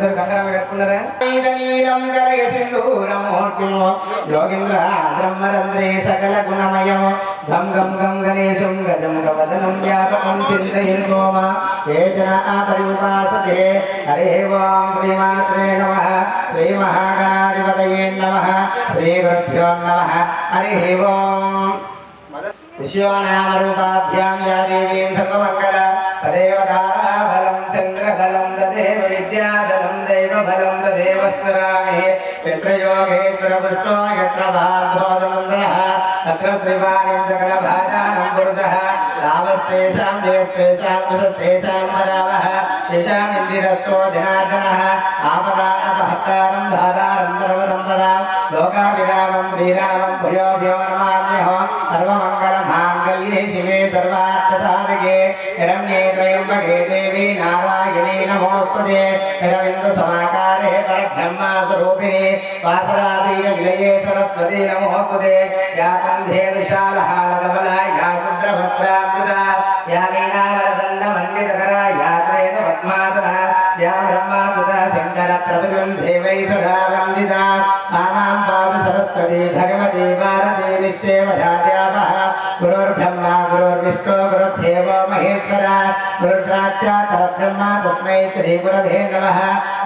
అందరూ కంకణం కట్టుకున్నారా? నీలం కలయ సింధూరమూర్తిం యోగేంద్ర బ్రహ్మరంధ్రే సకల గుణమయం గం గం గం గణేశం గజం గవదనం వ్యాపకం చింతయంతో ఏ జనా పరిపాసతే. హరి ఓం శ్రీమాత్రే నమః. శ్రీ మహాగణాధిపతయే నమః. శ్రీ గురుభ్యో నమః. హరి ఓం. విశ్వనామరూపాభ్యాం యా దేవీం సర్వమంగళ తదేవ తారాబలం చంద్రబలం తదేవ విద్యాబలం దైవబలం తదేవ స్మరామి. యత్ర యోగేశ్వర పుష్టో యత్ర భార్గవనందనః తత్ర శ్రీవాణిం సకలభాజానం పురుషः రామస్తేషాం జయస్తేషాం కుశస్తేషాం పరావః తేషాం ఇందిరస్సో జనార్దనः ఆపదానపహర్తారం ధాతారం సర్వసంపదాం లోకాభిరామం శ్రీరామం భూయో భూయో నమామ్యహం. సర్వమంగళమాంగళ్యే శివే సర్వార్థసాధకే శరణ్యే త్రయంబకే దేవి నారాయణీ నమోస్తుతే. నిరవిందసమాకారే పరబ్రహ్మస్వరూపిణి వాసరాపీఠనిలయే సరస్వతీ నమోస్తుతే. యా కంధే విశాలహాలకమలా యా శుభ్రభద్రామృత యా వీణావరదండమండితకరా యా త్రేత పద్మాసనా యా బ్రహ్మాసుత శంకర ప్రభుత్వం దేవై సదా వందిత. తామాం పాదు సరస్వతి భగవతి భారతి విశ్వేవధార్యావః. గురుర్బ్రహ్మా గురుర్విష్ణు గురుర్దేవో మహేశ్వర గురుర్సాక్షాత్ పరబ్రహ్మ తస్మై శ్రీ గురవే నమః.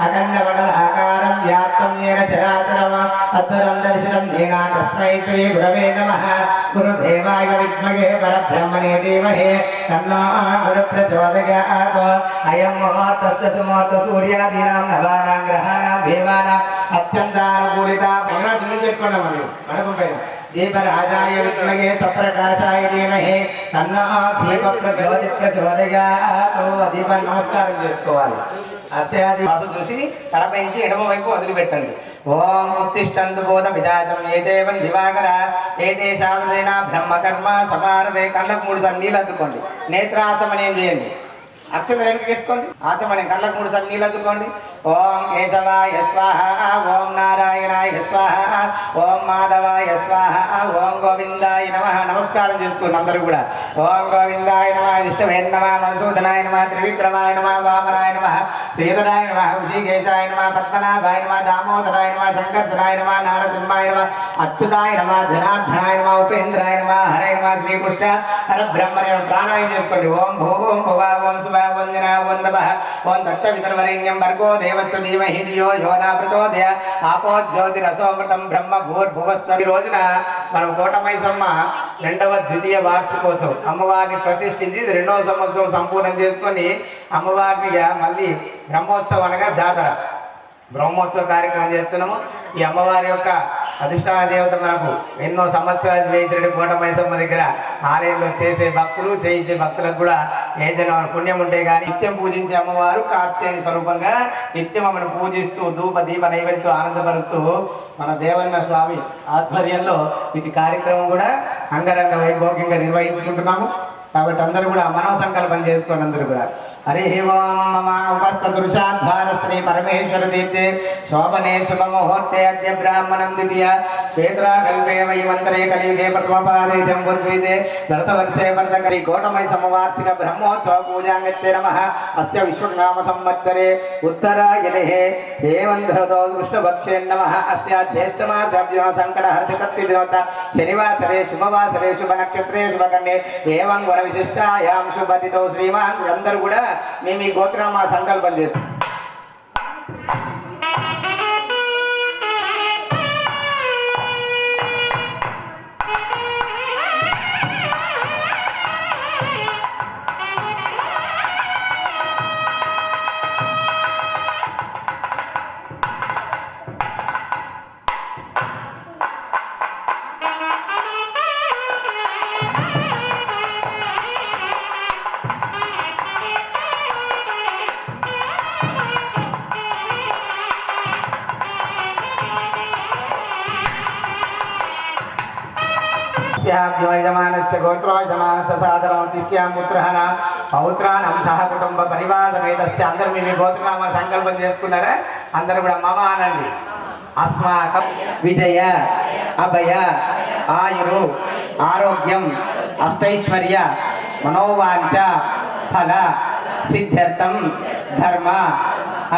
అఖండమండలాకారం వ్యాప్తం యేన చరాచరం తత్పరం దర్శితం యేన తస్మై శ్రీ గురవే నమః. గురుదేవాయ విద్మహే పరబ్రహ్మణే ధీమహి తన్నో గురుప్రచోదయాత్. అయం ముహూర్తస్య సుముహూర్త సూర్యాదీనాం నవానాం గ్రహాణాం దేవానాం అత్యంతానుకూలిత. చెప్పుకున్నాం మనకు దీపరాజాయ విద్మహే సప్రకాశాయ ధీమహి తన్నో దీప ప్రచోదయాత్. దీపాన్ని నమస్కారం చేసుకోవాలి. అత్యాది వాసు చూసి తలపైంచి ఎడమ వైపు వదిలిపెట్టండి. ఓం ఉత్తిష్టంతు బోధ విదాచం ఏ దేవం దివాకర ఏ దేశాంతేన బ్రహ్మకర్మ సమారవే. కళ్ళకు 3 సార్లు నీళ్ళు అద్దుకోండి. నేత్రాచమనం చేయండి. అక్షత వెనక్కి వేసుకోండి. ఆచమనం కళ్ళకు 3 సార్లు నీళ్ళు అద్దుకోండి. ఓం కేశవాయ స్వాహ ఓం నారాయణాయ స్వాహ ఓం మాధవాయ స్వాహ ఓం గోవిందాయ నమః. నమస్కారం చేసుకోండి అందరూ కూడా. ఓం గోవిందాయ నమః విష్ణవే నమః మధుసూదనాయ నమః త్రివిక్రమాయ నమః వామనాయ నమః శ్రీధరాయ నమః ఋషికేశాయ నమః పద్మనాభాయ నమః దామోదరాయ నమః సంకర్షణాయ నమః నారసింహాయ నమః అచ్యుతాయ నమః జనార్దనాయ నమః ఉపేంద్రాయ నమః హరే నమః శ్రీకృష్ణ పరబ్రహ్మణే. ప్రాణాయం చేసుకోండి. ఓం భూ ఓం భువ ఓం శుభ ఓం జన ఓం నమః ఓం దక్ష వితర్వరేణ్యం భర్గో దేవస్య ధీమహి ధియో యో న ప్రచోదయాత్. ఆపో జ్యోతిరసోమృతం బ్రహ్మ భూర్భువస్వ. ఈ రోజున మనం కోటమైసమ్మ 2వ ద్వితీయ వార్షికోత్సవం అమ్మవారిని ప్రతిష్ఠించి 2వ సంవత్సరం సంపూర్ణం చేసుకొని అమ్మవారిని మళ్ళీ బ్రహ్మోత్సవం అనగా జాతర బ్రహ్మోత్సవ కార్యక్రమం చేస్తున్నాము. ఈ అమ్మవారి యొక్క అధిష్టాన దేవత మనకు ఎన్నో సంవత్సరాలు వేయించిన కోటమైసమ్మ దగ్గర ఆలయంలో చేసే భక్తులు చేయించే భక్తులకు కూడా ఏదైనా పుణ్యం ఉంటే కానీ నిత్యం పూజించే అమ్మవారు కాత్యాయని స్వరూపంగా నిత్యం ఆమెను పూజిస్తూ ధూప దీప నైవేద్యం ఆనందపరుస్తూ మన దేవన్న స్వామి ఆధ్వర్యంలో ఇటు కార్యక్రమం కూడా అంగరంగ వైభోగ్యంగా నిర్వహించుకుంటున్నాము. కాబట్టి అందరూ కూడా మనో సంకల్పం చేసుకోండి. అందరూ కూడా హరి ఓం మమ ఉపస్థృషాద్భార శ్రీ పరమేశ్వర తీర్థే శోభనే శుభముహూర్తే అద్య బ్రాహ్మణం ద్వితీయ శ్వేత్రాకల్పే వైమంతరే కలియుగే ప్రథమపాదే జంబుద్వీతే భరతవర్షే వర్ధకరి కోటమైసమ్మ వార్షిక బ్రహ్మోత్సవ పూజాంగచ్చే నమః. అస్య విశ్వనామ సంవత్సరే ఉత్తరాయణే హేమంధ్రతో కృష్ణపక్షే నమః. అస్య జ్యేష్ఠమాసభ్యో సంకట హర్షతత్తి దినోత శనివాసరే శుభవాసరే శుభ నక్షత్రే శుభకన్యే ఏవం గుణ విశిష్టాయాం శుభతితో శ్రీమాన్. అందరూ కూడా మేము ఈ గోత్రనామ సంకల్పం చేస్తాం. यजमानस्य गोत्रो यजमानस्य साधनोतिस्यां पुत्रः पौत्राणां सह कुटुंब परिवार समेतस्य अंदर మీ గోత్రనామ సంకల్పం చేసుకున్నారా? అందరూ కూడా మమ అనండి. అస్మాకం విజయ అభయ ఆయురు ఆరోగ్యం అష్టైశ్వర్య మనోవాంఛ ఫల సిద్ధ్యర్థం ధర్మ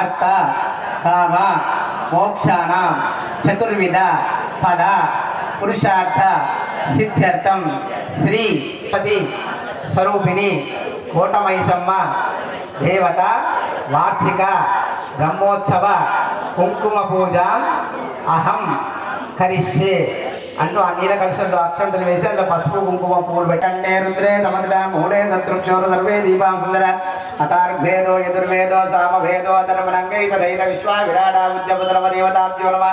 అర్థ కామ మోక్షానాం చతుర్విధ ఫల పురుషార్థ సిద్ధ్యర్థం శ్రీపతి స్వరూపిణి కోటమైసమ్మ దేవత వార్షిక బ్రహ్మోత్సవ కుంకుమ పూజ అహం కరిష్యే అంటూ ఆ నీల కలశంలో అక్షంతలు వేసి అందులో పసుపు కుంకుమ పువ్వులు పెట్టండి. రుద్రే తమద్ర మూలే దత్రుక్షోరు సర్వే దీపాం సుందర అతార్భేదో యదుర్వేదో సామభేదో ధర్మనంగైత దైత విశ్వ విరాట ఉద్యపద్రవ దేవతాభ్యో నమ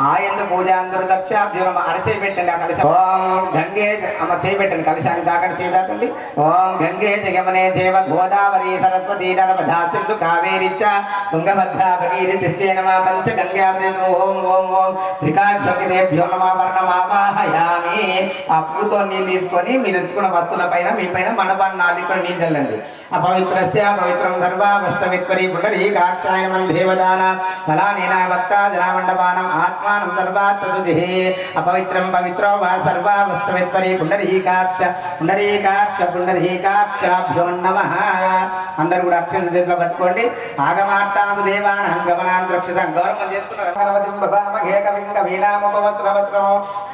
ఆయందు పూజాందురు దక్షాభ్యో నమ అరచేయి పెట్టండి ఆ కలశం. ఓం గంగే అమ్మ చేయి పెట్టండి కలశాన్ని దాకండి చేయి దాకండి. ఓం గంగే జగమనే దేవ గోదావరి సరస్వతీ నర్మదా సింధు కావేరిచ్చ తుంగభద్రా భగీరథ్యై నమః పంచ గంగావతి ఓం ఓం ఓం త్రికాగ్నిదేభ్యో నమః వర్ణమావాహయామి. ఆ పూతో నీళ్ళు తీసుకొని మీరు ఎత్తుకున్న వస్తువుల పైన మీ పైన మండపాన్ని నాలుగు నీళ్ళు చల్లండి. అపవిత్రస్య పవిత్రం సర్వావస్తవిత్వరి పుండరీకాక్షాయ నమః దేవదాన ఫలానేన భక్తా జలమండపానం ఆత్మానం సర్వాచతుజి అపవిత్రం పవిత్రో వా సర్వావస్తవిత్వరి పుండరీకాక్ష పుండరీకాక్ష పుండరీకాక్షాభ్యో నమః. అందరూ కూడా అక్షరం చేతిలో పట్టుకోండి. ఆగమాట్టాము దేవాన గమనాన్ రక్షితం గౌరవం చేసుకున్నారు.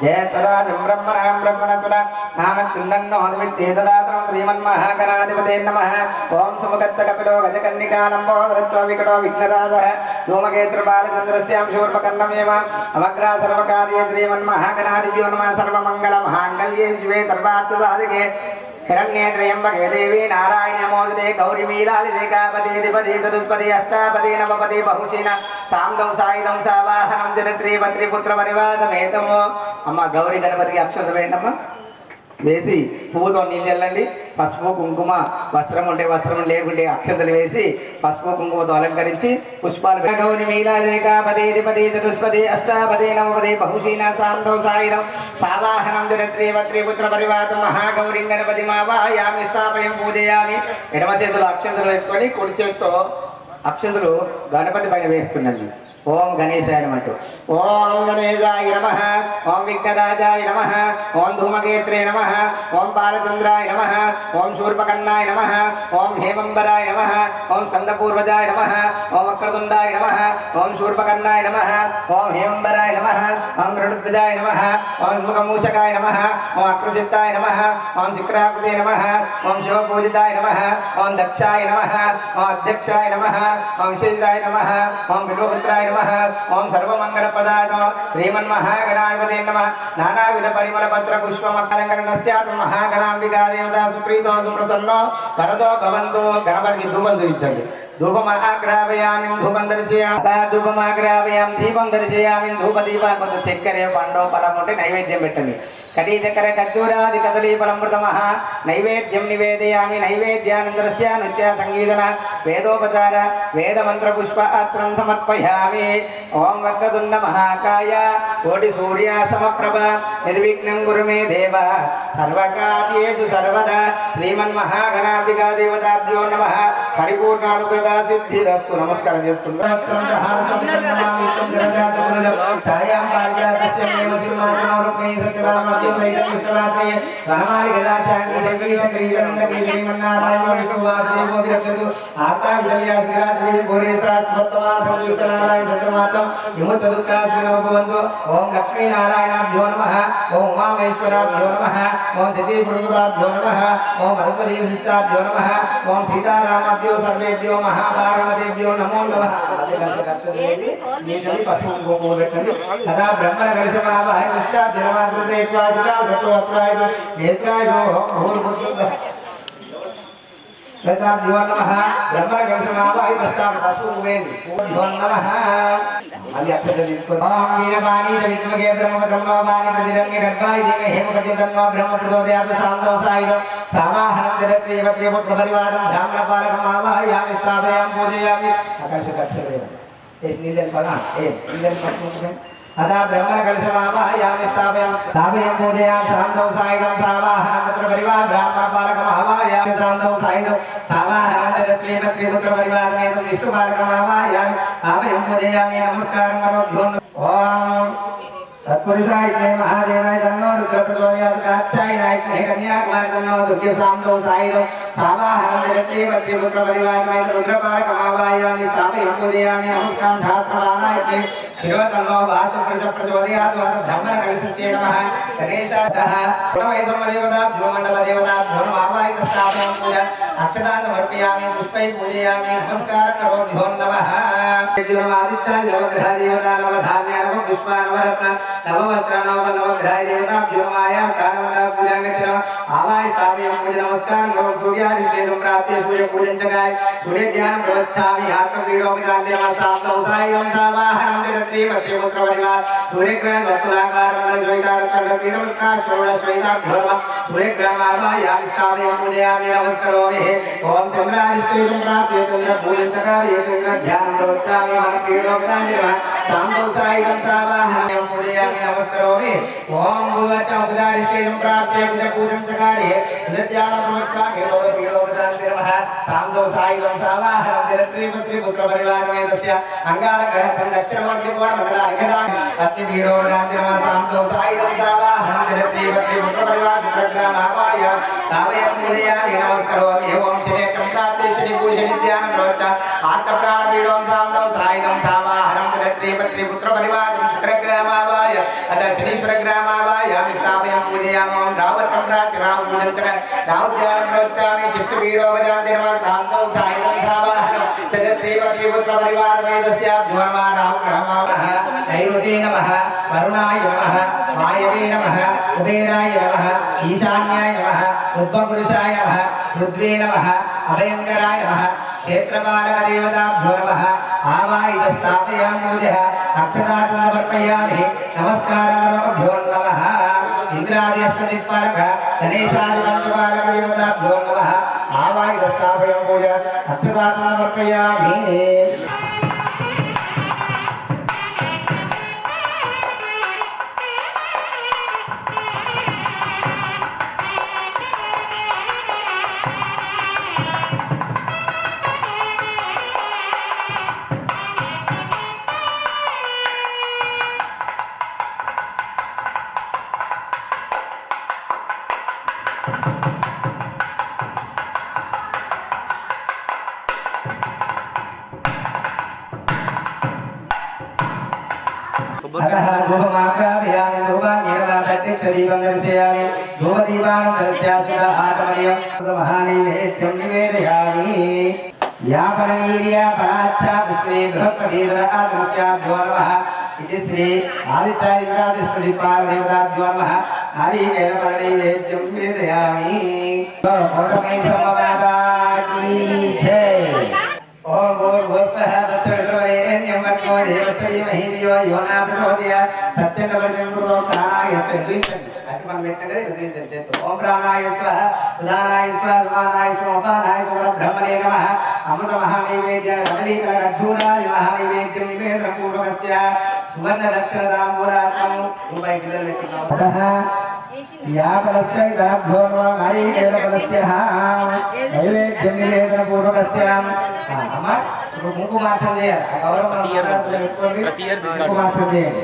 జయతరాజం బ్రహ్మణాం బ్రహ్మణకుల నామత్యున్నన్నోదవిత్తేతదాతరం శ్రీమన్మహాగణాధిపతే నమః. ఓం సుముఖచ్చ కపిలో గజకర్ణికాలంబోదరత్వ వికటో విఘ్నరాజః ధూమకేతృబాలచంద్రస్యాం శూర్పకర్ణమేవ అవగ్రా సర్వకార్యే శ్రీమన్మహాగణాధిపో నమః. సర్వమంగళ మహాంగళ్యే శివే సర్వార్థసాధికే हिरण्ये त्र्यंबके देवी नारायण नमोस्तुते गौरी मीलालिकापति दिपति चतुष्पति अष्टापति नवपति बहुशीन सामदौ सायुधं सावाहनं जलत्रीपत्रि पुत्र परिवादमेतमो. अम्म गौरी गणपति अक्षत वेंडम्मा వేసి పువ్వుతో నీళ్ళు చల్లండి. పసుపు కుంకుమ వస్త్రం ఉంటే వస్త్రం లేకుంటే అక్షతలు వేసి పసుపు కుంకుమతో అలంకరించి పుష్పాలు గౌరి మీలాదేకాపతి దిపతి చతుష్పతి అష్టాపతి నవపతి బహుశీన సాంధౌ సాయుధం సావాహనం దినత్రీవత్రి పుత్ర పరివాతం మహాగౌరీ గణపతి మావాయామి స్థాపయం పూజయామి. ఎడమ చేతులు అక్షంతలు వేసుకొని కుడి చేతితో అక్షంతలు గణపతి పైన వేస్తుండండి. ఓం గణేశాయ నమః. ఓం గణేశాయ నమః. ఓం విఘ్నరాజాయ నమః. ఓం ధూమకేత్రే నమః. ఓం బాలచంద్రాయ నమః. ఓం శూర్పకర్ణాయ నమః. ఓం హేమంబరాయ నమః. ఓం స్కందపూర్వజాయ నమః. ఓం వక్రతుండాయ నమః. ఓం శూర్పకర్ణాయ నమః. ఓం హేమంబరాయ నమః. ఓం గరుడధ్వజాయ నమః. ఓం ముఖమూషకాయ నమః. ఓం అక్రచిత్తాయ నమః. ఓం శుక్రాకృతే నమః. ఓం శివపూజితాయ నమః. ఓం దక్షాయ నమః. ఓం అధ్యక్షాయ నమః. ఓం విశేషాయ నమః. ఓం బిల్వపుత్రాయ ఓం సర్వమంగళప్రదాయ శ్రీమన్మహాగణాధిపతే నమః. నానావిధ పరిమళ పత్ర పుష్పమలంకరణస్యాత్ మహాగణాంబికా దేవతా సుప్రీతో సుప్రసన్నో వరదో భవంతు. గణపతికి ధూపం చూపించండి. ధూపమాగ్రావయామి ధూపం దర్శయామి ధూపమాగ్రావయామి దీపం దర్శయామి ధూప దీప కొంత చక్కెర పండు ఫలం ఉంటే నైవేద్యం పెట్టండి. కటీ చక్కెర ఖర్జూరాది కదలీ ఫలమృతమః నైవేద్యం నివేదయామి. నైవేద్యానంతరస్య నృత్య సంగీతన వేదోపచార వేద మంత్ర పుష్పాత్రం సమర్పయామి. ఓం వక్రతుండ మహాకాయ కోటి సూర్య సమప్రభ నిర్విఘ్నం కురు మే దేవ సర్వకార్యేషు సర్వదా. శ్రీమన్మహాగణాంబికా దేవతాభ్యో నమః. పరిపూర్ణానుగ్రహ సిద్ధిరస్తు. నమస్కారం చేసుకుంటాం. ఓం లక్ష్మీనారాయణాభ్యో నమః. ఓం ఉమామేశ్వరాభ్యో నమః. ఓం సతీపురుషాభ్యో నమః. ఓం అరుపదీ విశిష్టాభ్యో నమః. ఓం సీతారామాభ్యో సర్వేభ్యో మహాపార్వతేభ్యో నమో నమః. తదా బ్రహ్మణ కలశమావాహయ పుష్టాభ్యనమాకృతే నమః. బ్రహ్మణ కలశమావాహయ పుష్టాభ్యో నమః. మళ్ళీ అక్షత తీసుకోండి. ఓం వీరవాణి విద్మగే బ్రహ్మతన్నో వాణి ప్రతిరణ్య గర్భాయ ధీమహి హేమకతి తన్నో బ్రహ్మ ప్రచోదయాత్ సాంధౌ సాయుధం సావాహనం జలత్రీవత్రి పుత్ర పరివారం బ్రాహ్మణ పాలకం ఆవాహయామి స్థాపయామి పూజయామి. ఆకర్షక అక్షరం నీళ్ళని పగా నీళ్ళని పట్టుకుంటున్నాం. అదా బ్రహ్మణ కలశమావాహయామి స్థాపయం పూజయామి. సాంధౌ సాయుధం సావాహనం పుత్ర పరివారం బ్రాహ్మణ పాలకం ఆవాహయామి. సాంధౌ సాయుధం సావాహనం జలత్రీవత్రి పుత్ర పరివారం విష్ణు పాలకం ఆవాహయామి. ఆవయం పూజయామి. నమస్కారం కరోభ్యో. ఓం तत्पुरुषाय महादेवाय तन्नो रुद्रप्रचोदयात् कात्यायनाय कन्याकुमारी तन्नो दुर्गेशान्तो सायिदो सावाहनं जगत्रे वत्रिपुत्र परिवारमेत रुद्रपारकमावायामि स्थापयामि पूजयामि नमस्कारं शास्त्रवाणाय शिरो तन्नो वासु प्रचोदयात् वास ब्रह्मण कलशस्य नमः गणेशातः प्रणवै समदेवताभ्यो मण्डपदेवताभ्यो नमावाय स्थापयामि पूजा अक्षतां समर्पयामि पुष्पै पूजयामि नमस्कारं करोभ्यो नमः नमादित्याय नवग्रह देवता नवधान्य नवपुष्पा नवरत्न नववस्त्र नवग्रह देवताभ्यो नमाय कानवना पूजांगतिनो आवाय स्थापयामि पूजा नमस्कारं करोमि सूर्यारिष्टेदं प्राप्य सूर्य पूजन जगाय सूर्य ध्यानं प्रवच्छामि आत्मपीडोपदान्ते साप्तौसायं सावाहनं जगत्रे वत्रिपुत्र परिवार सूर्यग्रह वत्तुलाकार मंडल ज्वैतार कंडतीरमका षोडशैताभ्यो नमः सूर्यग्रहं आवायामि स्थापयामि पूजयामि नमस्करोमि ओम चंद्रारिष्टेदं प्राप्य चंद्र पूजन जगाय चंद्र ध्यानं प्रवच्छामि आत्मपीडोपदान्ते साप्तौसायं सावाहनं पूजयामि नमस्करोमि ओम बुधवासरं पूजारिष्टेदं प्राप्य पूजन जगाय ध्यानं प्रवच्छामि आत्मपीडोपदान्ते साप्तौसायं सावाहनं जगत्रीपुत्र परिवारमेतस्य अंगारग्रहं दक्षिणमूर्तिकोण मंडलार्घ्यदान अत्निपीडोपदान्ते साप्तौसायं सावाहनं जगत्रीपुत्र परिवारग्रामावाय तावयं पूजयामि नमस्करोमि ओम शनेकं प्राप्ते शनि पूजन ध्यानं प्रवच्च आत्मप्राणपीडों साप्तौसायं सावाहनं जगत्रीपुत्र परिवारं शुक्रग्रामावाय अतः शनीश्वरग्रामावाय स्थापयामि पूजयामि ओम रावतं प्राप्य राव पूजन राव ध्यानं प्रवच्चामि चित्तपीडोपदान्ते साप्तौसायं सावाहनं जगत्रीपुत्र परिवारमेतस्य रावग्रहमावः नैऋते नमः वरुणाय नमः वायवे नमः कुबेराय नमः ईशान्याय नमः उद्भवपुरुषाय नमः रुद्वे नमः अभयंकराय नमः क्षेत्रपालकदेवताभ्यो नमः आवाहित स्थापयामि पूजः अक्षतां समर्पयामि नमस्कारभ्यो नमः इंद्रादि अष्टदिक्पालक गणेशादि पंचपालकदेवताभ्यो नमः आवाहित स्थापयामि पूजः अक्षतां समर्पयामि धूपमाग्रापयामि धूपान्येवा प्रत्यक्षदीपं दर्शयामि धूपदीपानं दर्शयामि आत्मनियं महानैवेद्यं निवेदयामि या परवीर्या पराच्छा पुष्पे बृहत्पतिदरात्मस्याभ्यो नमः इति श्री आदित्यादित्यादिष्टदीपालदेवताभ्यो नमः नारिकेलपर्णैवेद्यं निवेदयामि कोटमै सममाता की जय ओम भूर्भुवस्वः तत्सवितुर्वरेण्यं भर्गो देवस्य धीमहि धियो यो न प्रचोदयात् सत्यं प्राणाय ओम प्राणाय स्वाहा उदानाय स्वाहा समानाय स्वाहा उपानाय स्वाहा ब्रह्मणे नमः अमृत महानैवेद्य रजनीकरणक्षूरादि महानैवेद्यं निवेदनं पूर्वकस्य सुवर्ण दक्षिणताम्बूलार्थं रूपाय किदल वेचिनावतः या परस्वैताभ्यो नमः नारीकेलपदस्य नैवेद्यं निवेदनं पूर्वकस्य అమ్మ కుంకుమార్చన చేయాలి ఆ గౌరవం కుంకుమార్చన చేయాలి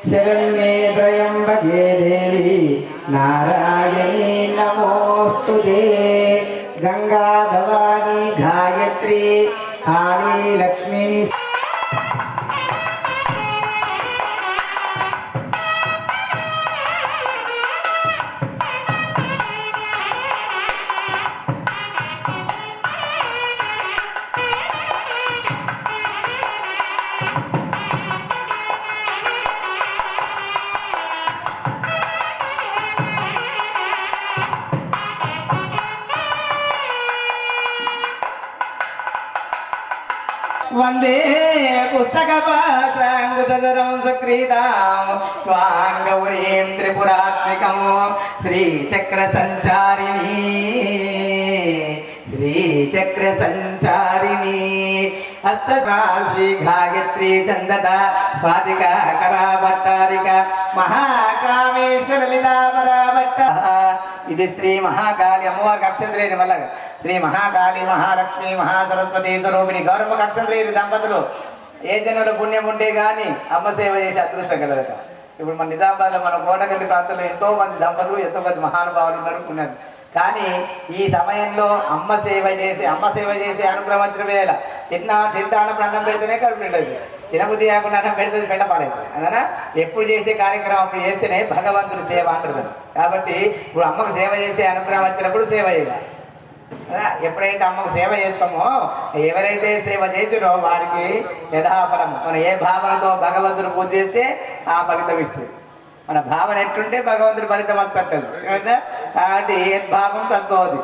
शरण्ये त्र्यम्बके देवी नारायणी नमोस्तुते गंगा भवानी गायत्री काली लक्ष्मी वंदे पुस्तकपाशाङ्कुशधरं सक्रीतां त्वां गौरीं त्रिपुरात्मिकं श्रीचक्रसञ्चारिणी श्री చక్ర సంచారిణి హస్తశ్రీ గాయత్రి చందత స్వాతిక కరాభట్టారిక మహాకామేశ్వర లలితాపరాభట్ట. ఇది శ్రీ మహాకాళి అమ్మవారికి అక్షంత్రేయుని వల్ల శ్రీ మహాకాళి మహాలక్ష్మి మహాసరస్వతి స్వరూపిణి గౌరవ అక్షంత్రేయుని దంపతులు ఏ జన్మలో పుణ్యం ఉంటే కానీ అమ్మ సేవ చేసి అదృష్టం కలగట. ఇప్పుడు మన నిజామాబాద్లో మన కోటగల్లి ప్రాంతంలో ఎంతో మంది దంపతులు ఎంతో మంది మహానుభావులు ఉన్నారు పుణ్యం. కానీ ఈ సమయంలో అమ్మ సేవ చేసి అనుగ్రహం వచ్చిన వేళ తింటానప్పుడు అన్నం పెడితేనే కడుపు నిండదు, తినబుద్ధి కాకుండా అన్నం పెడితే పెట్టపాలేదు అదనా. ఎప్పుడు చేసే కార్యక్రమం అప్పుడు చేస్తేనే భగవంతుడు సేవ అంటారు. కాబట్టి ఇప్పుడు అమ్మకు సేవ చేసే అనుగ్రహం వచ్చినప్పుడు సేవ చేయాలి. ఎప్పుడైతే అమ్మకు సేవ చేస్తామో ఎవరైతే సేవ చేసినో వారికి యథాఫలం. మనం ఏ భావనతో భగవంతుడు పూజ చేస్తే ఆ ఫలితం ఇస్తుంది. మన భావన ఎట్టుంటే భగవంతుడు ఫలితం అంతట్టదు. కాబట్టి ఏ భావం తద్భవతి.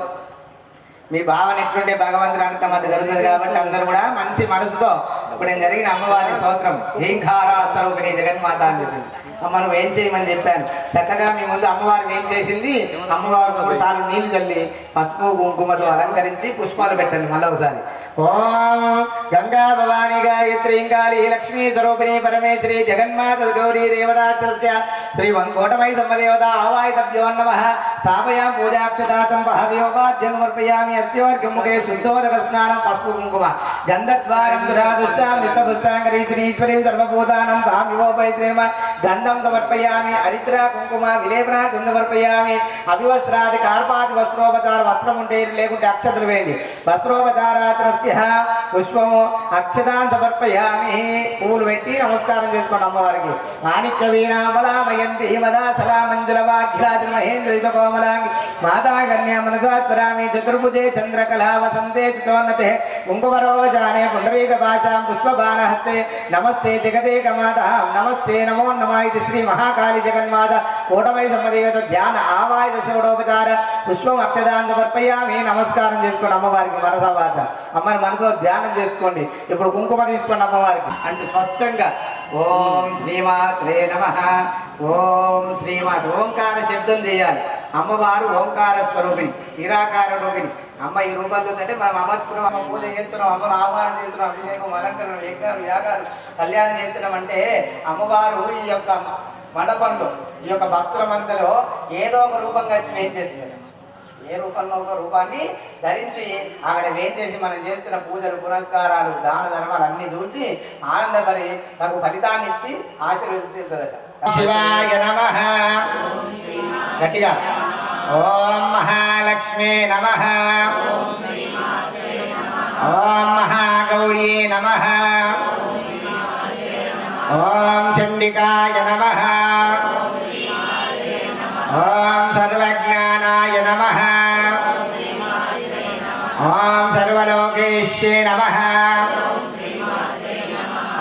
మీ భావన ఎట్లుంటే భగవంతుడు అనుకం అంటే జరుగుతుంది. కాబట్టి అందరూ కూడా మంచి మనసుతో ఇప్పుడు నేను జరిగిన అమ్మవారి స్తోత్రం హీంకార స్వరూపిణి జగన్మాత అని చెప్పింది. అమ్మ నువ్వు ఏం చేయమని చెప్పాను. చక్కగా మీ ముందు అమ్మవారు ఏం చేసింది, అమ్మవారు 3 సార్లు నీళ్లు చల్లి పసుపు కుంకుమతో అలంకరించి పుష్పాలు పెట్టండి. మళ్ళీ ఒకసారి ఓం గంగా భవాని గాయత్రీ కాళీ లక్ష్మీ స్వరూపిణి పరమేశ్వరి జగన్మాత గౌరీ దేవతాస్య శ్రీ వంకోటమై సమ్మదేవత ఆవాయితభ్యో నమః స్థాపయాం పూజాక్షదాతం పహదేవోపాద్యం సమర్పయామి. అస్యోర్ఘ్యం ముఖే శుద్ధోదక స్నానం పసుపు కుంకుమ గంధద్వారం దురాదుష్టాం నిష్టపుష్టాంగరీశ్వరీం సర్వభూతానం తామివోపైత్రేమ గంధం సమర్పయామి. హరిద్ర కుంకుమ విలేపనార్థం సమర్పయామి. అభివస్త్రాది కార్పాది వస్త్రోపచార వస్త్రం ఉంటే లేకుంటే అక్షతలు వేయండి. వస్త్రోపచారాత్రస్య పుష్పము అక్షతాన్ సమర్పయామి. పూలు పెట్టి నమస్కారం చేసుకోండి అమ్మవారికి. మాణిక్య వీణామలామయంతి మదాసలా మంజుల వాగ్లాది మహేంద్ర కోమలాంగి మాతా కన్యా మనసా స్మరామి. చతుర్భుజే చంద్రకళా వసంతే చితోన్నతే కుంకుమరోజానే పుండరీక భాషాం పుష్పబాణహస్తే నమస్తే జగదేక మాత నమస్తే నమో నమః. ఇది శ్రీ మహాకాళి జగన్మాత కోటమై సమ్మదేవత ధ్యాన ఆవాయుధ షోడోపచార పుష్పం అక్షదాన్ సమర్పయామి. నమస్కారం చేసుకోండి అమ్మవారికి మనసా వాచ. అమ్మని మనసులో ధ్యానం చేసుకోండి. ఇప్పుడు కుంకుమ తీసుకోండి అమ్మవారికి అంటే స్పష్టంగా ఓం శ్రీమాత్రే నమః ఓం శ్రీమాత్ ఓంకార శబ్దం చేయాలి. అమ్మవారు ఓంకార స్వరూపిణి నిరాకార రూపిణి. అమ్మ ఈ రూపంలో ఉందంటే మనం అమర్చుకున్నాం, అమ్మ పూజ చేస్తున్నాం, అమ్మను ఆహ్వానం చేస్తున్నాం, అభిషేకం అలంకరణ యజ్ఞాలు యాగాలు కళ్యాణం చేస్తున్నాం అంటే అమ్మవారు ఈ యొక్క మండపంలో ఈ యొక్క భక్తుల మధ్యలో ఏదో ఒక రూపంగా వచ్చి ఏం చేస్తారు. ఏ రూపంలో ఒక రూపాన్ని ధరించి అక్కడ వేయించేసి మనం చేస్తున్న పూజలు పురస్కారాలు దాన ధర్మాలు అన్ని చూసి ఆనందపడి నాకు ఫలితాన్ని ఇచ్చి ఆశీర్వదించేదట. శివాయ నమః గట్టిగా ఓం మహాలక్ష్మే నమః ఓం మహాగౌరీ నమః ఓం చండికాయ నమః ఓం సర్వజ్ఞానాయ నమః ఓం సర్వలోకేశ్వే నమః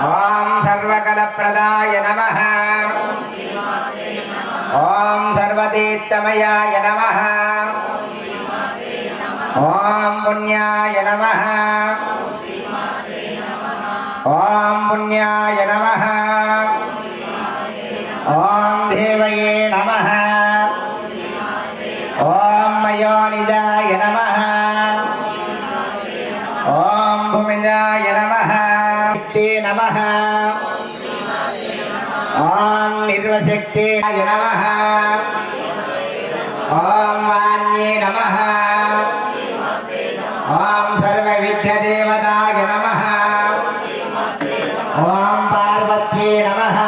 ఓం సర్వకలప్రదాయ నమః ఓం సర్వతీర్థమయాయ నమః ఓం పుణ్యాయ నమః ఓం పుణ్యాయ నమః ఓం దేవయే నమః ఓం మయోనిజాయ నమః ఓం భూమిజాయ నమః నమః ఓం నిర్వశక్తియాయ నమః ఓం వాణ్యే నమః ఓం సర్వవిద్యాదేవతాయ నమః ఓం పార్వత్యే నమః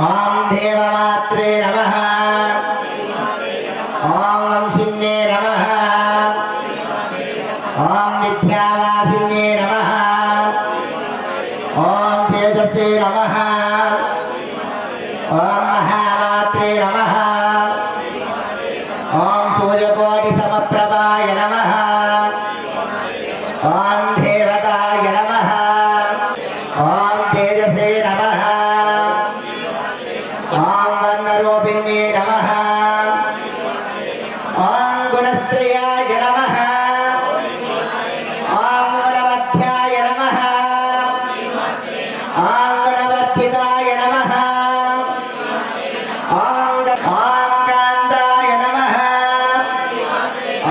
ఓం దేవమాత్రే నమః ఓం వంశిన్యే నమః ఓం విద్యావాసిన్యే నమః ఓం తేజస్సే నమః ఓం మహామాత్రే నమః ఓం సూర్యకోటి సమప్రభాయ నమః ఓం దేవతాయ నమః ఓం తేజసే నమః ఓం వర్ణరూపిణ్యే నమః ఓం గుణశ్రేయాయ నమః ఓం గుణమధ్యాయ నమః ఓం గుణవర్ధితాయ నమః ఓం కాంతాయ నమః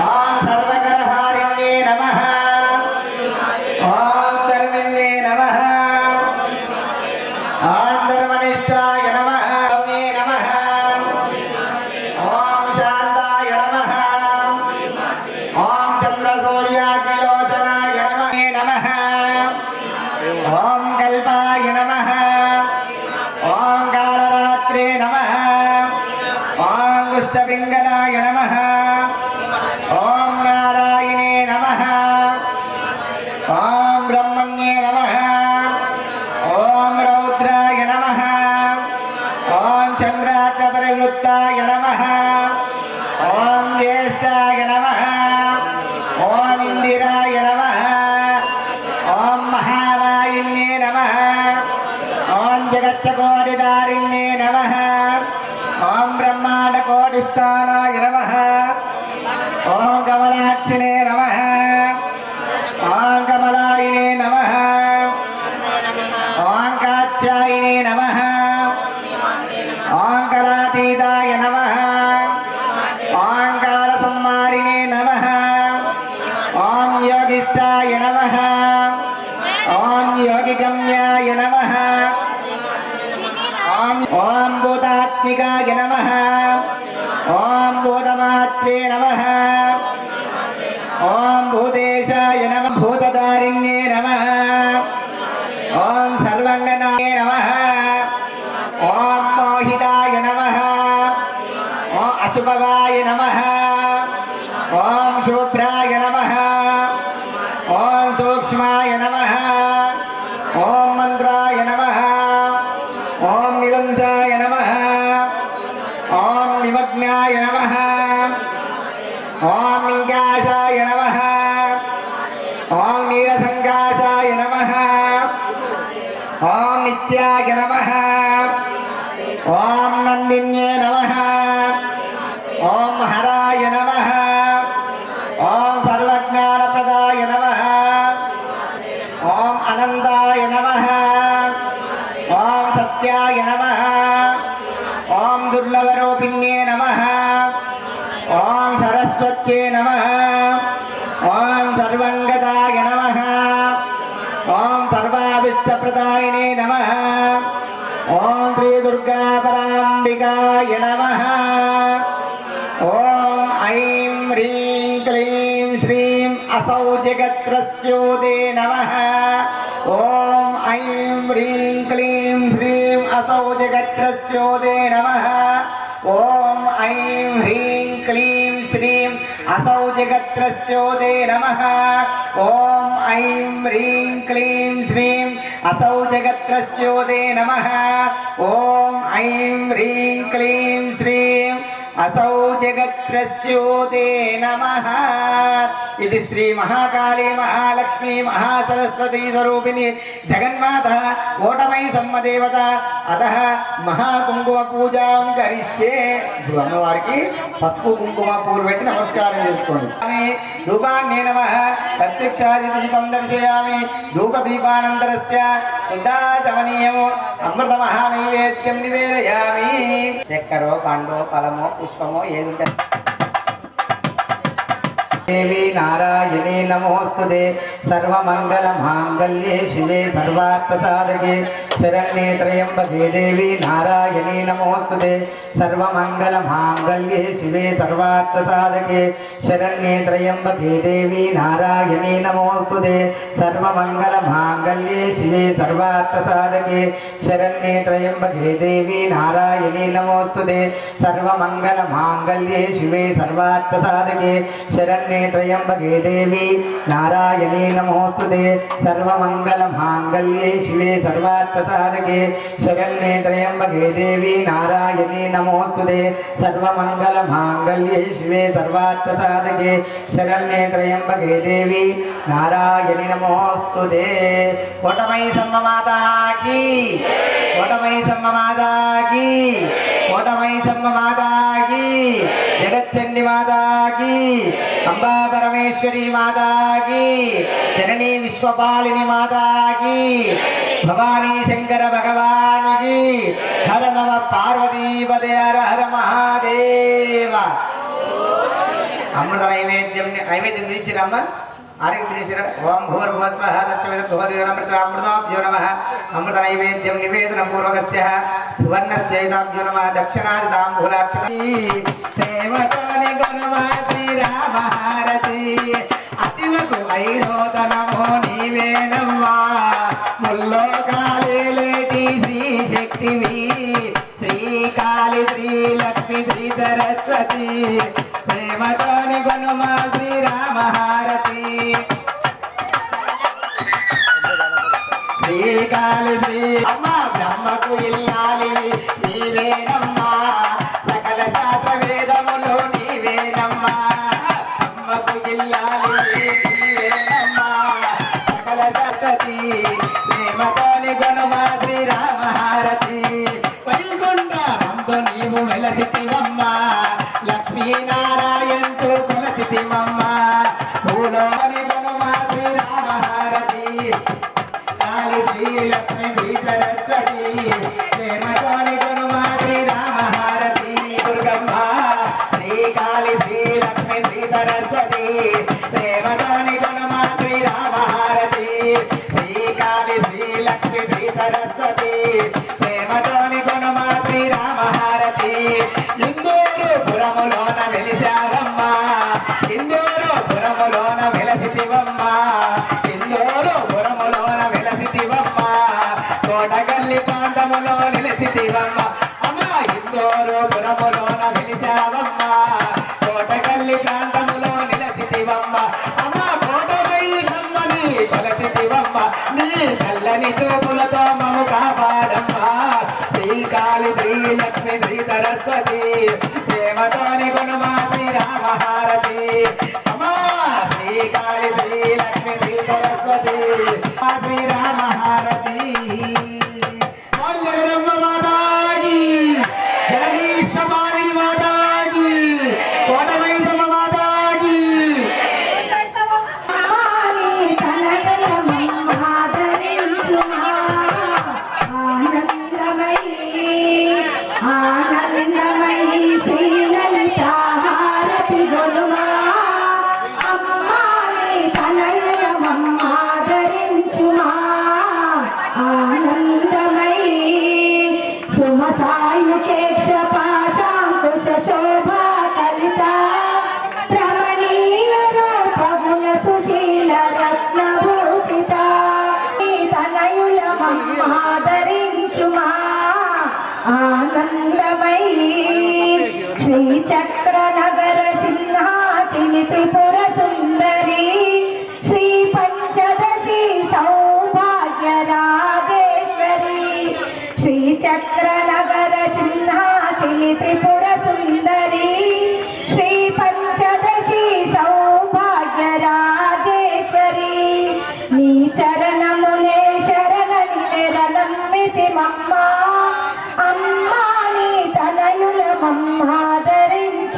ఓం సర్వకరః కుష్ఠపింగళాయ నమః ఓం నారాయణే నమః ఓం బ్రహ్మణ్యే నమః ఓం రౌద్రాయ నమః ఓం చంద్రార్క పరివృత్తాయ నమః ఓం జ్యేష్ఠాయ నమః ఓం ఇందిరాయ నమః ఓం మహావాయిన్యే నమః ఓం జగత్కోటిదారిణ్యే నమః ఓం బ్రహ్మాండకోటిస్థానాయ నమః ఓం కమలాక్షిణే నమః ఓం కమలాయినే నమః ఓం కాత్యాయినే నమః ఓం కళాతీతాయ నమః ఓం కాలసంహారిణే నమః ఓం యోగిష్టాయ నమః ఓం యోగిగమ్యాయ నమః ఓం భూతాత్మికాయ నమః ఓం భూతమాత్రే నమః ఓం భూతేశాయ నమః భూతదారిణ్యే నమః ఓం సర్వంగనాయ నమః ఓం మోహితాయ నమః ఓం అశుభవాయ నమః ఓం శుభ్రాయ నమః ఓం సూక్ష్మాయ నమః ఓం మంత్రాయ నమః ఓం నిలంసాయ నమః ఓం నిమగ్నాయ నమః ఓం నింకాశాయ నమః ఓం నీలసంకాశాయ నమః ఓం నిత్యాయ నమః ఓం నందిన్యే నమః ఓం హరాయ నమః ఓం సర్వజ్ఞానప్రదాయ నమః ఓం అనంతాయ నమః ఓం సత్యాయ నమః ఓం దుర్లభరూపిణ్యే నమః ఓం సరస్వత్యే నమః ఓం సర్వంగదాయ నమః ఓం సర్వాభీష్టప్రదాయినే నమః ఓం శ్రీ దుర్గా పరాంబికాయ నమః ఓం ఐం హ్రీం క్లీం శ్రీం అసౌ జగత్ప్రస్యోదే నమః ఓం ఐం హ్రీం క్లీం శ్రీం అసౌ జగత్ప్రస్యోదే నమః ఓం ఐం హ్రీం క్లీం శ్రీం అసౌ జగత్ప్రస్యోదే నమః ఓం ఐం హ్రీం క్లీం శ్రీం అసౌ జగత్ప్రస్యోదే నమః ఓం ఐం హ్రీం క్లీం శ్రీం అసౌ జగత్ప్రస్యోదే నమః. ఇది శ్రీ మహాకాళీ మహాలక్ష్మీ మహాసరస్వతీ స్వరూపిణి జగన్మాత ఓటమై సమ్మదేవత అతః మహాకుంకుమ పూజాం కరిష్యే. ఇప్పుడు అమ్మవారికి పసుపు కుంకుమ పూలు పెట్టి నమస్కారం చేసుకోండి. ధూపాన్నే నమః ప్రత్యక్షాది దీపం దర్శయామి. ధూపదీపానంతరస్య సుధాచమనీయము అమృత మహానైవేద్యం నివేదయామి. చక్కెరో పండో ఫలమో పుష్పమో ఏదుంటే దేవి నారాయణే నమోస్తుతే సర్వమంగళ మాంగళ్యే శివే సర్వార్థ సాధకే శరణ్యే త్రయంబకే దేవి నారాయణే నమోస్తుతే సర్వమంగళ మాంగళ్యే శివే సర్వార్థ సాధకే శరణ్యే త్రయంబకే దేవి నారాయణే నమోస్తుతే సర్వమంగళ మాంగళ్యే శివే సర్వార్థ సాధకే శరణ్యే త్రయంబకే దేవి నారాయణే నమోస్తుతే సర్వమంగళ మాంగళ్యే శివే సర్వార్థ సాధకే శరణ్యే త్రయంబకే దేవి నారాయణే నమోస్తుతే సర్వమంగళ మాంగళ్యే శివే సర్వార్థ సాధకే శరణ్యే త్రయంబకే దేవి నారాయణే నమోస్తుతే సర్వమంగళ మాంగళ్యే శివే సర్వార్థ సాధకే శరణ్యే త్రయంబకే దేవి నారాయణి నమోస్తుతే. కోటమై సమ్మమాతాకి కోటమై సమ్మమాతాకి కోటమై సమ్మమాతాకి జగచ్చండి మాతాకి అంబా పరమేశ్వరి మాతాకి జననీ విశ్వపాలిని మాతాకి భవానీ శంకర భగవానికి హర నమ పార్వతీపదే హర హర మహాదేవ. అమృత నైవేద్యం తీర్చిరమ్మ ఆరోగ్య. ఓం భూర్భువస్వః తత్సవితుర్భవతిరమృతామృతాభ్యో నమః. అమృత నైవేద్యం నివేదన పూర్వకస్య సువర్ణస్యైతాభ్యో నమః. దక్షిణాది తాంబూలాక్షతీ దేవతాని గుణమా శ్రీరామ హారతి అతివకు ఐదోతనమో నీవేనమ్మా. ముల్లోకాలేటి శ్రీ శక్తివి శ్రీకాళ కాళి శ్రీ లక్ష్మి శ్రీ సరస్వతి ప్రేమతోని గొనుమా శ్రీరామ హారతి శ్రీ కాళి శ్రీ అమ్మ బ్రహ్మకు ఇల్లాలివి నీవేనమ్మా సకల శాస్త్ర వేదములు నీవేనమ్మా అమ్మకు ఇల్లాలివి నీవేనమ్మా సకల సరస్వతి ప్రేమతోని గొనుమా శ్రీరామ హారతి వైకుంఠంతో నీవు వెలసితివమ్మా లక్ష్మీనారాయణతో కొలసితివమ్మా భూలోని గొనుమా శ్రీరామ హారతి కాళి శ్రీ లక్ష్మి శ్రీ సరస్వతి ప్రేమతోని గొనుమా శ్రీరామ హారతి దుర్గమ్మ శ్రీ కాళి శ్రీ లక్ష్మి శ్రీ సరస్వతి ప్రేమతోని గొనుమా శ్రీరామ హారతి శ్రీ కాళి శ్రీ లక్ష్మి శ్రీ సరస్వతి ప్రేమతోని గొనుమా శ్రీరామ హారతి ఇందూరు పురములోన వెలిశారమ్మ ఇందూరు పురములోన వెలసితివమ్మ ఇందూరు పురములోన వెలసితివమ్మ కోటగల్లి ప్రాంతములో నిలిసితివమ్మ అమ్మ ఇందూరు పురములోన వెలిశావమ్మ కోటగల్లి ప్రాంతములో నిలసితివమ్మ అమ్మ కోటమై సమ్మని కొలసితివమ్మ నీ చల్లని చూపులతో మము కాపాడమ్మా శ్రీ కాళి శ్రీ లక్ష్మి శ్రీ సరస్వతి ప్రేమతోని గొనుమా శ్రీరామ హారతి అమ్మా శ్రీ కాళి శ్రీ లక్ష్మి శ్రీ సరస్వతి శ్రీరామ హారతి జగదమ్మ మాతాకి జగదీ విశ్వమాలిని మాతాకి కోటమైసమ్మ మాతాకి శ్రీ చక్ర నగర సింహాసిని త్రిపుర సుందరి శ్రీ పంచదశి సౌభాగ్య రాజేశ్వరి శ్రీ చక్ర నగర సింహాసిని త్రిపుర సుందరి శ్రీ పంచదశి సౌభాగ్య రాజేశ్వరి నీ చరణములే శరణని నెరనమ్మితి మమ్మ అమ్మా నీ తనయుల మమ్మాదరించి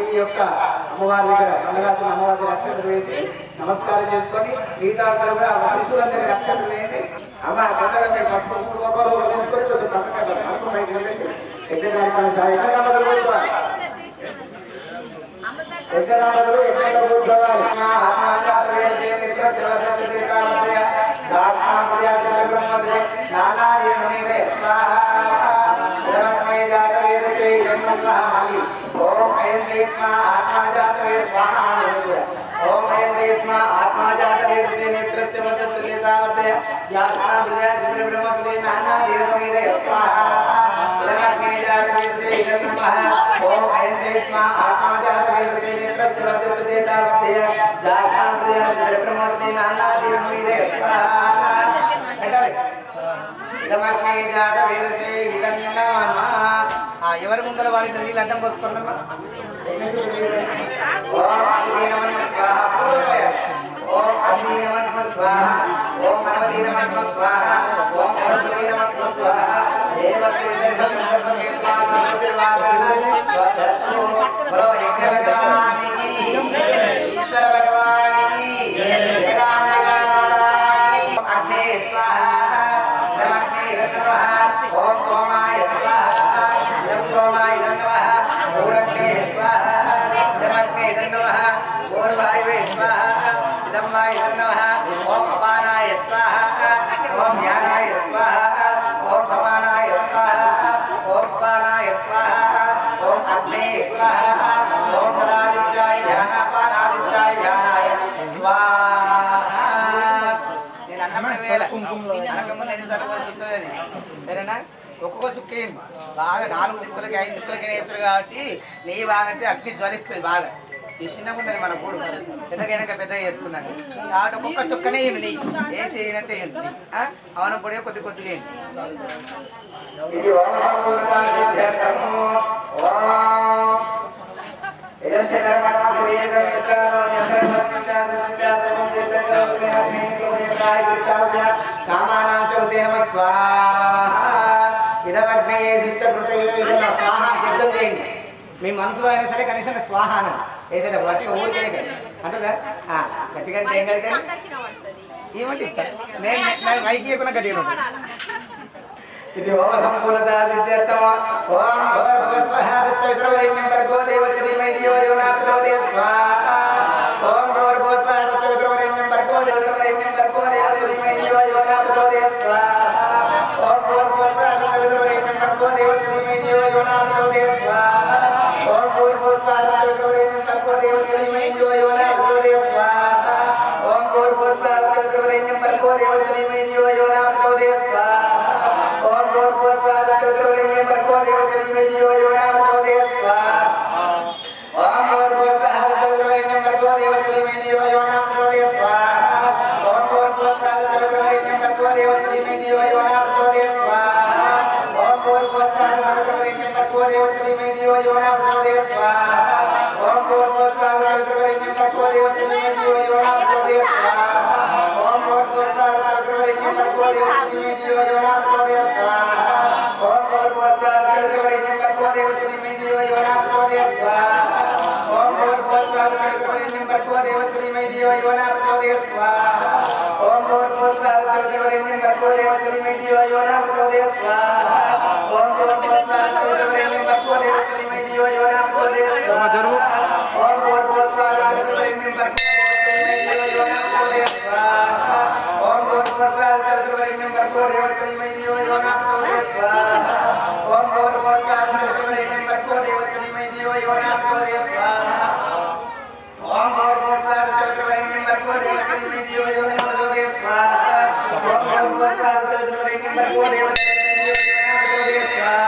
అమ్మవారి దగ్గర బంగారు అమ్మవారి అక్షతలు వేసి నమస్కారం చేసుకొని మిగతా కూడా మనుషులందరికీ అక్షతలు వేయండి. అమ్మ కొందరు పసుపు ఒక్కొక్కరు తీసుకొని కొంచెం పసుపు బయట ఎక్కడాంబదులు ఎక్కడ కూర్చోవాలి. ఓం ఐం దేత్మా ఆత్మాజాతవే స్వాహా. ఓం ఐం దేత్మా ఆత్మాజాతవే నేత్రస్య మద్దతులేతావర్తయ యాస్నా హృదయ జిబ్ర బ్రహ్మపదే నానా దీర్ఘమీదే స్వాహా. లమర్మేజాతవే ఇదం నమః. ఓం ఐం దేత్మా ఆత్మాజాతవే నేత్రస్య మద్దతులేతావర్తయ యాస్నా హృదయ జిబ్ర బ్రహ్మపదే నానా దీర్ఘమీదే స్వాహా. ఎవరి ముందర వాళ్ళ నీళ్ళు అడ్డం పోసుకున్నామా? ఓం అగ్నినమః స్వాహా. ఓం అగ్నినమః స్వాహా. ఓం గణపతినమః స్వాహా. ఓం సరస్వతీనమః స్వాహా. దేవశ్రీ బలో యజ్ఞ భగవానికి ఈశ్వర భగవానికి జగదాంబికా మాతాకి అగ్నే స్వాహా. ఓం సోమాయ స్వాహా. ఇదం సోమాయ ఇదం నమః. పూరగ్నే స్వాహా. ఇదమగ్నే ఇదం నమః. పూర్వాయువే స్వాహా. ఇదం వా ఇదం నమః. ఓం అపానాయ స్వాహా. ఓం జ్ఞానాయ స్వాహా. ఓం సమానాయ స్వాహా. ఓం అపానాయ స్వాహా. ఓం అగ్నే స్వాహా. ఓం సదాదిత్యాయ జ్ఞానాపానాదిత్యాయ జ్ఞానాయ స్వాహా. నేను అన్నప్పుడు వేళ అనకముందు ఎన్ని సరిపోతుంది అది సరేనా? ఒక్కొక్క సుక్కేయండి బాగా 4 దిక్కులకి 5 దిక్కులకి వేస్తారు కాబట్టి నెయ్యి బాగంటే అగ్ని జ్వలిస్తుంది బాగా. ఈ చిన్నగా ఉన్నది మన కూడు పెద్దగైనాక పెద్దగా చేసుకున్నాను కాబట్టి ఒక్కొక్క చుక్కనే నెయ్యి వేసి వేయనట్టే అవన పొడి కొద్ది కొద్దిగా ఇది ఇదమగ్నయే శిష్టకృతయే ఇదన్న స్వాహ శబ్దం చేయండి. మీ మనసులో అయినా సరే కనీసం స్వాహ అని ఏదైనా గట్టిగా ఊరికే అంటున్నా గట్టిగా ఏం కలిగే ఏమంటే నేను మైకి ఇవ్వకుండా గట్టిగా ఇది ఓం సంపూర్ణతా సిద్ధ్యర్థం. ఓం భూర్భువస్వః భర్గో దేవస్య ధీమహి ధియో యో నః ప్రచోదయాత్ స్వాహా. ఓం భూర్భువస్వః భర్గో దేవస్య ధీమహి ధియో యో నః ప్రచోదయాత్ స్వాహా. ఓం భూర్భువస్వః భర్గో దేవస్య ధీమహి ధియో యో నః ప్రచోదయాత్ స్వాహా. ఓం భూర్భువస్వః భర్గో దేవస్య ధీమహి ధియో యో నః ప్రచోదయాత్ స్వాహా. ఓం భూర్భువస్వః భర్గో దేవస్య ధీమహి ధియో యో నః ప్రచోదయాత్ స్వాహా. ఓం భూర్భువస్వః భర్గో దేవస్య ధీమహి ధియో యో నః ప్రచోదయాత్ స్వాహా. ఓం భూర్భువస్వః భర్గో దేవస్య ధీమహి ధియో యో నః ప్రచోదయాత్ స్వాహా. ఓం భూర్భువస్వః భర్గో దేవస్య ధీమహి ధియో యో నః ప్రచోదయాత్ స్వాహా. ఓం భూర్భువస్వః భర్గో దేవస్య ధీమహి ధియో యో నః ప్రచోదయాత్ స్వాహా. ఓం భూర్భువస్వః భర్గో దేవస్య ధీమహి ధియో యో నః ప్రచోదయాత్ స్వాహా. ఓం భూర్భువస్వః భర్గో దేవస్య ధీమహి ధియో యో నః ప్రచోదయాత్ స్వాహా. ఓం భూర్భువస్వః భర్గో దేవస్య ధీమహి ధియో యో నః ప్రచోదయాత్ స్వాహా. ఓం భూర్భువస్వః భర్గో దేవస్య ధీమహి ధియో యో నః ప్రచోదయాత్ స్వాహా. ఓం భూర్భువస్వః భర్గో దేవస్య ధీమహి ధియో యో నః ప్రచోదయాత్ స్వాహా. ఓం భూర్భువస్వః భర్గో దేవస్య ధీమహి ధియో యో నః ప్రచోదయాత్ స్వాహా. ఓం భూర్భువస్వః భర్గో దేవస్య ధీమహి ధియో యో నః ప్రచోదయాత్ స్వాహా. ఓం భూర్భువస్వః భర్గో దేవస్య ధీమహి ధియో యో నః ప్రచోదయాత్ స్వాహా. ఓం భూర్భువస్వః భర్గో దేవస్య ధీమహి ధియో యో నః ప్రచోదయాత్ స్వాహా. ఓం భూర్భువస్వః భర్గో దేవస్య ధీమహి ధియో యో నః ప్రచోదయాత్ స్వాహా. ఓం భూర్భువస్వః भर्गो देवस्य धीमहि स्वाहा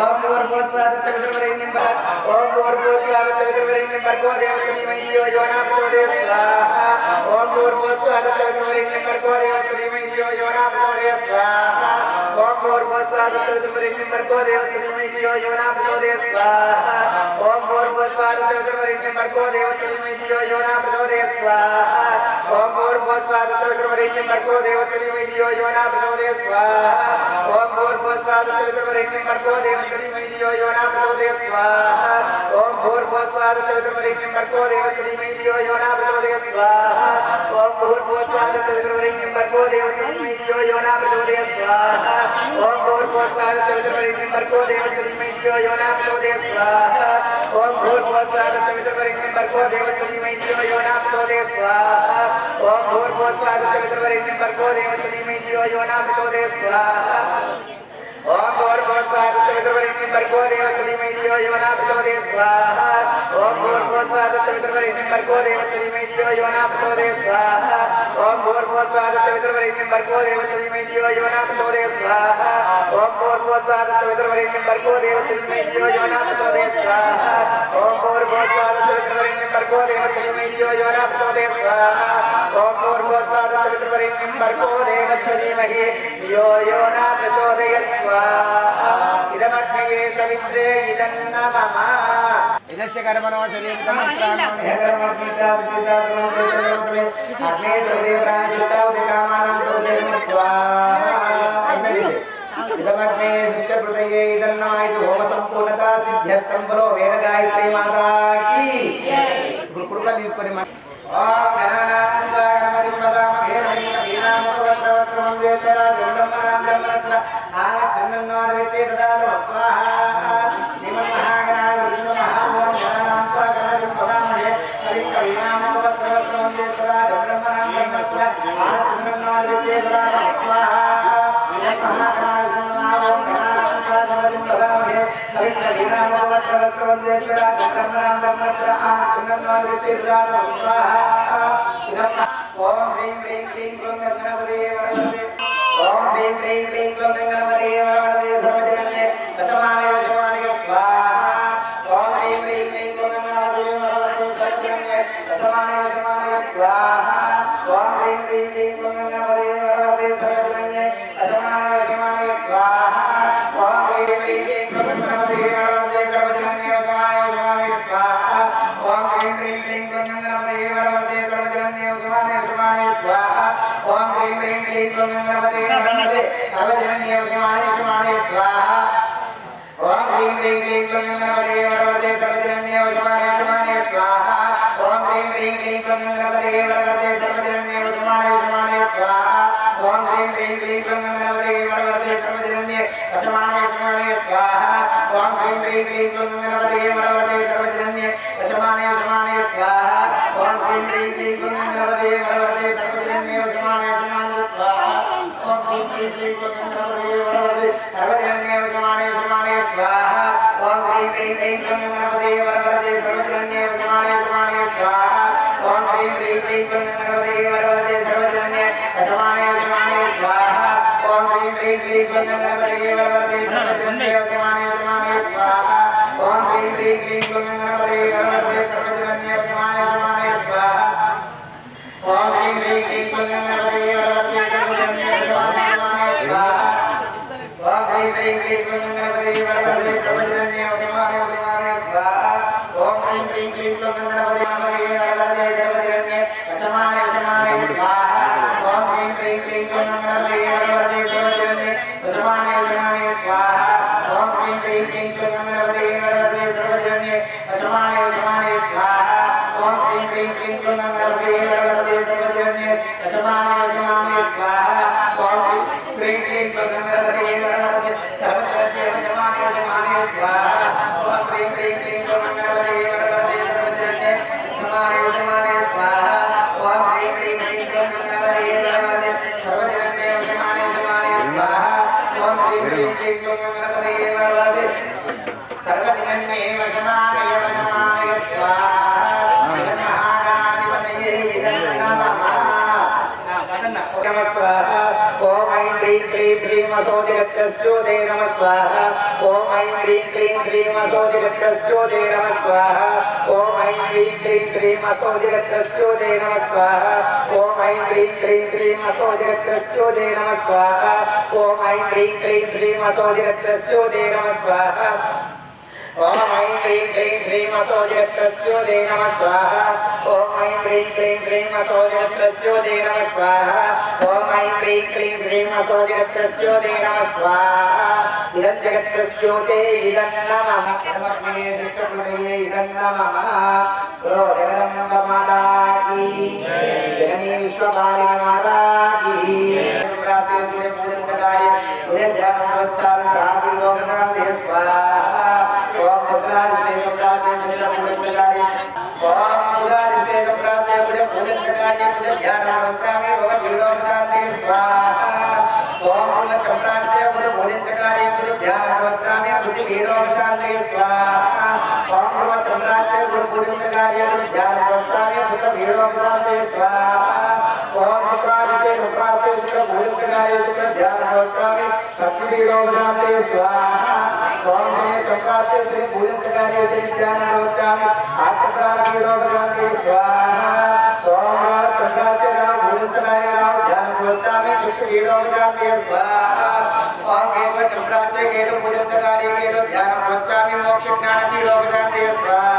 ओम भूर्भुवस्सुवः तत्सवितुर्वरेण्यं ओम भूर्भुवस्सुवः तत्सवितुर्वरेण्यं भर्गो देवस्य धीमहि धियो यो न प्रचोदयात् स्वाहा ओम भूर्भुवस्सुवः तत्सवितुर्वरेण्यं भर्गो देवस्य धीमहि धियो यो न प्रचोदयात् स्वाहा ओम भूर्भुवस्सुवः तत्सवितुर्वरेण्यं भर्गो देवस्य धीमहि धियो यो न प्रचोदयात् स्वाहा ओम भूर्भुवस्सुवः तत्सवितुर्वरेण्यं भर्गो देवस्य धीमहि धियो यो न प्रचोदयात् स्वाहा ओम भूर्भुवस्सुवः तत्सवितुर्वरेण्यं भर्गो देवस्य धीमहि धियो यो न प्रचोदयात् स्वाहा ओम भूर्भुवस्सुवः तत्सवितुर्वरेण्यं भर्गो देवस्य धीमहि धियो यो न प्रचोदयात् स्वाहा ओम भूर्भुवस्सुवः तत्सवितुर्वरेण्यं भर्गो देवस्य धीमहि धियो यो न प्रचोदयात् स्वाहा ओम भूर्भुवस्सुवः तत्सवितुर्वरेण्यं भर्गो देवस्य धीमहि धियो यो न प्रचोदयात् स्वाहा ओम भूर्भुवस्सुवः तत्सवितुर्वरेण्यं भर्गो देवस्य धीमहि धियो यो न प्रचोदयात् स्वाहा ओम भूर्भुवस्सुवः तत्सवितुर्वरेण्यं भर्गो देवस्य धीमहि धियो यो न प्रचोदयात् स्वाहा ओम भूर्भुवस्सुवः तत्सवितुर्वरेण्यं भर्गो देवस्य धीमहि धियो यो न प्रचोदयात् स्वाहा ओम भूर्भुवस्सुवः तत्सवितुर्वरेण्यं भर्गो देवस्य धीमहि धियो यो न प्रचोदयात् स्वाहा ओम भूर्भुवस्सुवः तत्सवितुर्वरेण्यं भर्गो देवस्य धीमहि धियो यो न प्रचोदयात् स्वाहा ओम भूर्भुवस्सुवः तत्सवितुर्वरेण्यं भर्गो देवस्य धीमहि धियो यो न प्रचोदयात् स्वाहा ओम भूर्भुवस्सुवः तत्सवितुर्वरेण्यं भर्गो देवस्य धीमहि धियो यो न प्रचोदयात् स्वाहा ओम भूर्भुवस्सुवः तत्सवितुर्वरेण्यं भर्गो देवस्य धीमहि धियो यो न प्रचोदयात् स्वाहा ओम भूर्भुवस्सुवः तत्सवितुर्वरेण्यं भर्गो देवस्य धीमहि धियो यो न प्रचोदयात् स्वाहा इदमग्नये सवित्रे इदन्नमः इदस्य कर्मणो शरीरतमत्राणो हेतरमग्निजातिजातमोदे अग्ने देवराजितावदिकामानं देवं स्वाहा इदमग्ने शिष्टकृतये इदन्नायतु होम संपूर्णता सिद्ध्यर्थं बलो वेद गायत्री माता की कुरुकल తీసుకొని ఓం గణనాం గణపతిం భవామహే నమః భగవత్రవత్రమం దేతరా జండమనాం బ్రహ్మరత్న ఆగచ్చన్నోదవితే తదార స్వాహా శ్రీమన్మహాగణాధిపతి నమః ఓం గణనాం గణపతిం భవామహే హరిం కవినాం భగవత్రవత్రమం దేతరా జండమనాం బ్రహ్మరత్న ఆగచ్చన్నోదవితే తదార స్వాహా శ్రీమన్మహాగణాధిపతి నమః ఓం గణనాం గణపతిం భవామహే హరిం కవినాం భగవత్రవత్రమం దేతరా జండమనాం బ్రహ్మరత్న ఆగచ్చన్నోదవితే తదార స్వాహా ओम ह्रीं ह्रीं क्लीं क्लूं गणपते वरवरदे ओम ह्रीं ह्रीं क्लीं क्लूं गणपते वरवरदे सर्वजनन्ये दशमाने वशमाने स्वाहा ओम ह्रीं ह्रीं क्लीं क्लूं गणपते वरवरदे सर्वजनन्ये दशमाने वशमाने स्वाहा ओम ह्रीं ह्रीं क्लीं क्लूं गणपते वरवरदे सर्वजनन्ये दशमाने वशमाने स्वाहा ओम ह्रीं ह्रीं क्लीं क्लूं गणपते वरवरदे सर्वजनन्ये दशमाने वशमाने स्वाहा ओम ह्रीं ह्रीं क्लीं क्लूं गणपते वरवरदे सर्वजनन्ये दशमाने वशमाने स्वाहा ओम ह्रीं ह्रीं क्लीं क्लूं गणपते वरवरदे सर्वजनन्ये दशमाने वशमाने स्वाहा ओम ह्रीं ह्रीं क्लीं क्लूं गणपते वरवरदे सर्वजनन्ये दशमाने वशमाने स्वाहा ओम ह्रीं ह्रीं क्लीं क्लूं गणपते वरवरदे सर्वजनन्ये दशमाने वशमाने स्वाहा ओम ह्रीं ह्रीं क्लीं क्लूं गणपते वरवरदे सर्वजनन्ये दशमाने वशमाने स्वाहा ओम ह्रीं ह्रीं क्लीं क्लूं गणपते वरवरदे सर्वजनन्ये दशमाने वशमाने स्वाहा ओम ह्रीं ह्रीं क्लीं क्लूं गणपते वरवरदे सर्वजनन्ये दशमाने वशमाने स्वाहा ओम ह्रीं ह्रीं क्लीं क्लूं गणपते वरवरदे सर्वजनन्ये दशमाने वशमाने स्वाहा ओम ह्रीं ह्रीं क्लीं क्लूं गणपते वरवरदे सर्वजनन्ये दशमाने वशमाने स्वाहा ओम ह्रीं ह्रीं क्लीं क्लूं गणपते वरवरदे सर्वजनन्ये दशमाने वशमाने स्वाहा ओम ह्रीं ह्रीं क्लीं क्लूं गणपते वरवरदे सर्वजनन्ये दशमाने वशमाने स्वाहा ओम ह्रीं ह्रीं क्लीं क्लूं गणपते वरवरदे सर्वजनन्ये दशमाने वशमाने स्वाहा ओम ह्रीं ह्रीं क्लीं क्लूं गणपते वरवरदे सर्वजनन्ये दशमाने वशमाने स्वाहा ओम ह्रीं ह्रीं क्लीं क्लूं गणपते वरवरदे सर्वजनन्ये दशमाने वशमाने स्वाहा ओम ह्रीं ह्रीं क्लीं क्लूं गणपते वरवरदे सर्वजनन्ये दशमाने वशमाने स्वाहा ओम ह्रीं ह्रीं क्लीं क्लूं गणपते वरवरदे सर्वजनन्ये दशमाने वशमाने स्वाहा ओम ह्रीं ह्रीं क्लीं क्लूं गणपते वरवरदे सर्वजनन्ये दशमाने वशमाने स्वाहा ओम ह्रीं ह्रीं क्लीं क्लूं गणपते वरवरदे सर्वजनन्ये दशमाने वशमाने स्वाहा ओम ह्रीं क्लीं क्लूं गणपते वरवरदे सर्वजनन्ये दशमाने वशमाने स्वाहा ओम ह्रीं ह्रीं क्लीं क्लूं गणपते वरवरदे सर्वजनन्ये दशमाने वशमाने स्वाहा ओम ह्रीं ह्रीं क्लीं क्लूं गणपते वरवरदे सर्वजनन्ये दशमाने वशमाने स्वाहा ओम ह्रीं ह्रीं क्लीं क्लूं गणपते वरवरदे सर्वजनन्ये वशमाने वशमाने स्वाहा महागणाधिपतये इदं नमः स्वाहा ओम ऐं ह्रीं क्लीं श्रीमसोजगत्रस्योदे नमः स्वाहा ॐ ऐं ह्रीं क्लीं श्रीमसोजगत्रस्योदे नमः स्वाहा ॐ ऐं ह्रीं क्लीं श्रीमसोजगत्रस्योदे नमः स्वाहा ॐ ऐं ह्रीं क्लीं श्रीमसोजगत्रस्योदे नमः स्वाहा ॐ ऐं ह्रीं क्लीं श्रीमसोजगत्रस्योदे नमः स्वाहा ॐ ऐं ह्रीं क्लीं श्रीमसोजगत्रस्योदे नमः स्वाहा ॐ ऐं ह्रीं क्लीं श्रीमसोजगत्रस्योदे नमः स्वाहा ॐ ऐं ह्रीं क्लीं श्रीमसोजगत्रस्योदे नमः स्वाहा इदं जगत्रस्योदे इदं नमः नमस्ते श्रीकृष्णये इदं नमः प्रो जगदम्बमाता की जननी विश्वकालिमाता की प्राप्ति सूर्य पूजन कार्य सूर्य ध्यान प्रोत्साहन प्राप्ति लोकनाथे स्वाहा ओम चंद्रादिष्टे सम्राटे चंद्र पूजन कार्य ओम उदारिष्टे सम्राटे पूजन कार्य पूजन ध्यान प्रोत्साहन भवति लोकनाथे स्वाहा ओम चंद्राचे पूजन कार्य पूजन ध्यान प्रोत्साहन बुद्धि लोकनाथे स्वाहा ओम चंद्राचे पूजन कार्य पूजन ध्यान प्रोत्साहन बुद्धि लोकनाथे स्वाहा ओम शुक्रादिष्टे शुक्राते शुक्र पूजन कार्य शुक्र ध्यान प्रोत्साहन सत्य लोकनाथे स्वाहा ओम चंद्राचे श्री पूजन कार्य श्री ध्यान प्रोत्साहन आत्मप्राण लोकनाथे स्वाहा ओम चंद्राचे पूजन कार्य ध्यान प्रोत्साहन चक्षु लोकनाथे स्वाहा ओम चंद्राचे पूजन कार्य ध्यान प्रोत्साहन मोक्ष ज्ञान लोकनाथे स्वाहा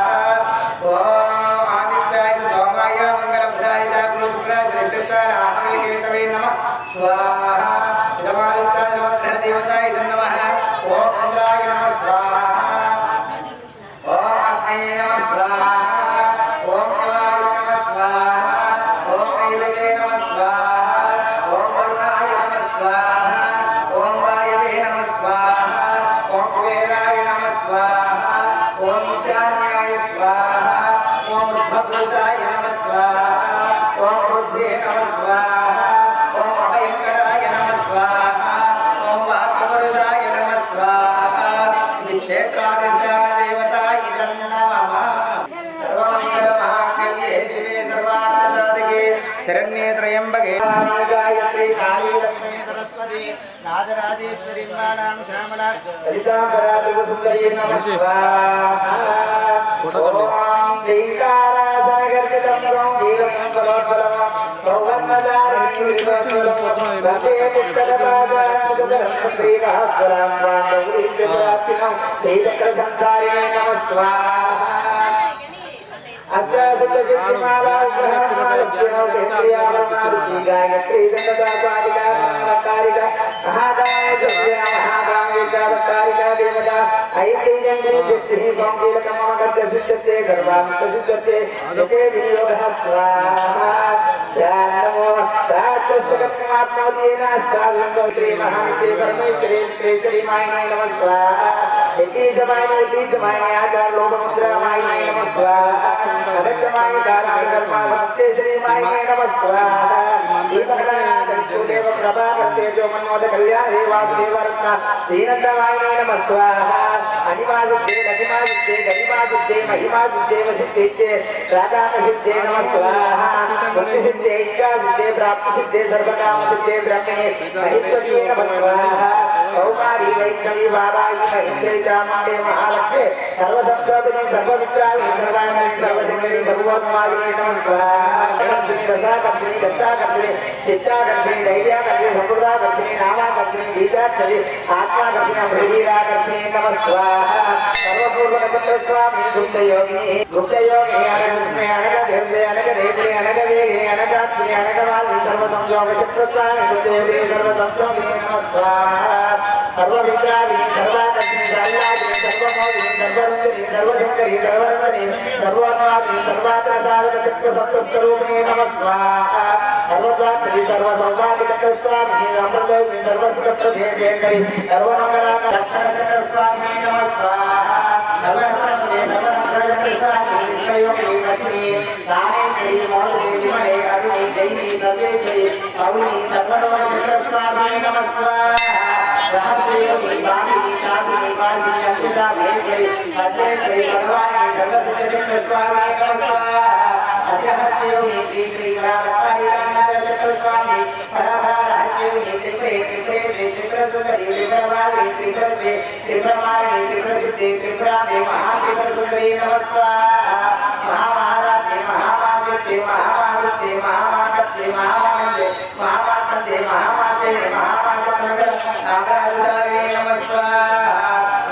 ओम आदित्याय सोमाय मंगलप्रदाय गुरु शुक्र श्रीकृष्ण राहवे केतवे नमः स्वाहा इदमादित्याय नमः ग्रह देवताय नमः ओम इंद्राय नमः स्वाहा ओम अग्ने नमः स्वाहा ओम देवाय नमः स्वाहा ओम ऐलवे नमः स्वाहा ओम वरुणाय नमः स्वाहा ओम वायवे नमः स्वाहा ओम कुबेराय नमः स्वाहा ओम ईशान्याय स्वाहा ओम भद्रताय नमः स्वाहा ओम रुद्रे नमः स्वाहा ओम अभयंकराय नमः स्वाहा ओम वाक्यवरदाय नमः स्वाहा क्षेत्राधिष्ठान देवता इदं नमः सर्वमंगल महाकल्ये शिवे सर्वार्थसाधके शरण्ये त्र्यंबके गायत्री काली लक्ष्मी सरस्वती राजराजेश्वरी मानां श्यामला ललितांबरादेव सुंदरी नमः स्वाहा ओम ीकारासनगर्ग चंद्रं वीरं कलोत्पलं सौवर्णधारिणी विभवं वन्दे पुष्करराजानुजरं श्रीरहस्वरां वान्दौरी चक्रात्मिकं श्रीचक्रसंसारिणे नमः स्वाहा अत्र सुतसिद्धिमाला गायत्री दण्डदासादिका नमस्कारिका महादायज्ञा महादायज्ञावतारिका देवता ऐतिह्यं जित्तिः संकीलकममकर्तसिद्धते सर्वान्तसिद्धते जते विनियोगः स्वाहा नमो तात्वस्वकत्मात्मोदीन अस्ताविन्दं श्रीमहानिते परमेश्वरी श्रीश्वरी मायिने नमः स्वाहा यतीशमायिने आचार लोकमुद्रा मायिने नमः स्वाहा अगत्यमायि दाराधर्मावत्ते श्रीमायिने नमः स्वाहा दीपकलानाथदेव प्रभाकर्ते जो मनोद कल्याण देवादेवरत्न दीनन्दमायिने नमः स्वाहा अनिमादित्ये गतिमादित्ये गरिमादित्ये महिमादित्ये वसिद्धित्ये रागानसिद्धे नमः स्वाहा मुक्तिसिद्धे इच्छासिद्धे प्राप्तिसिद्धे सर्वकामसिद्धे ब्रह्मणे महेश्वर्ये नमः स्वाहा कौमारी वैष्णवी बाबाई महेन्द्रे चामुण्डे महालक्ष्मी सर्वसंस्कृतिने सर्वविद्याविने सर्वाङ्गनिष्ठवसिद्धे सर्वोन्मादिने नमः स्वाहा कर्षणी गत्ताकर्षणी चित्ताकर्षणी धैर्याकर्षणी संस्कृताकर्षणी नामाकर्षणी बीजाकर्षणी आत्माकर्षणी अमृतीराकर्षणी नमः स्वाहा सर्वपूर्वनपत्र स्वामी गुप्तयोगिनी अनघुष्णे अनघदेवते अनघदेवते अनघवेगिनी अनघाक्षिणी अनघवालिनी सर्वसंयोगचक्रस्वामी गुप्तयोगिनी सर्वसंयोगिनी नमः स्वाहा सर्वविद्याविनी सर्वाकर्षणी सर्वादिनी सर्वमोदिनी सर्वरुंदिनी सर्वशंकरी सर्वरमणी सर्वोन्मादिनी सर्वात्रसाधकचक्रसप्तस्वरूपिणी नमः स्वाहा सर्वद्वाक्षरी सर्वसौभाग्यचक्रस्वामी अमृतयोगिनी सर्वसुखप्रदेशेकरी सर्वमंगलाकरचक्रस्वामी नमः स्वाहा सर्वहरते सर्वनप्रचक्रस्वामी विष्णुयोगिनी वशिनी दानेश्वरी मोहनी विमले अरुणी जैनी सर्वेश्वरी कौलिनी सर्वरोगचक्रस्वामी नमः स्वाहा रहस्योगिनी वामिनी चामिनी वासिनी अकुशा भेजरी अजयश्री भगवानी सर्वसिद्धचक्रस्वामी नमः स्वाहा अतिरहस्योगिनी श्री श्री गणावतारी रामचक्रस्वामी हर हर रहस्योगिनी त्रिपुरे त्रिपुरे त्रिपुरसुन्दरी त्रिपुरवाणी त्रिपुरत्रे त्रिपुरमालिनी त्रिपुरसिद्धे त्रिपुराम्बे महात्रिपुरसुन्दरी नमस्वाहा महामादाते महामादित्ये महामारुते महामाकत्ये महामानन्दे महामाकन्दे महामाते महामाकनगर नागराजशालिनी नमस्वाहा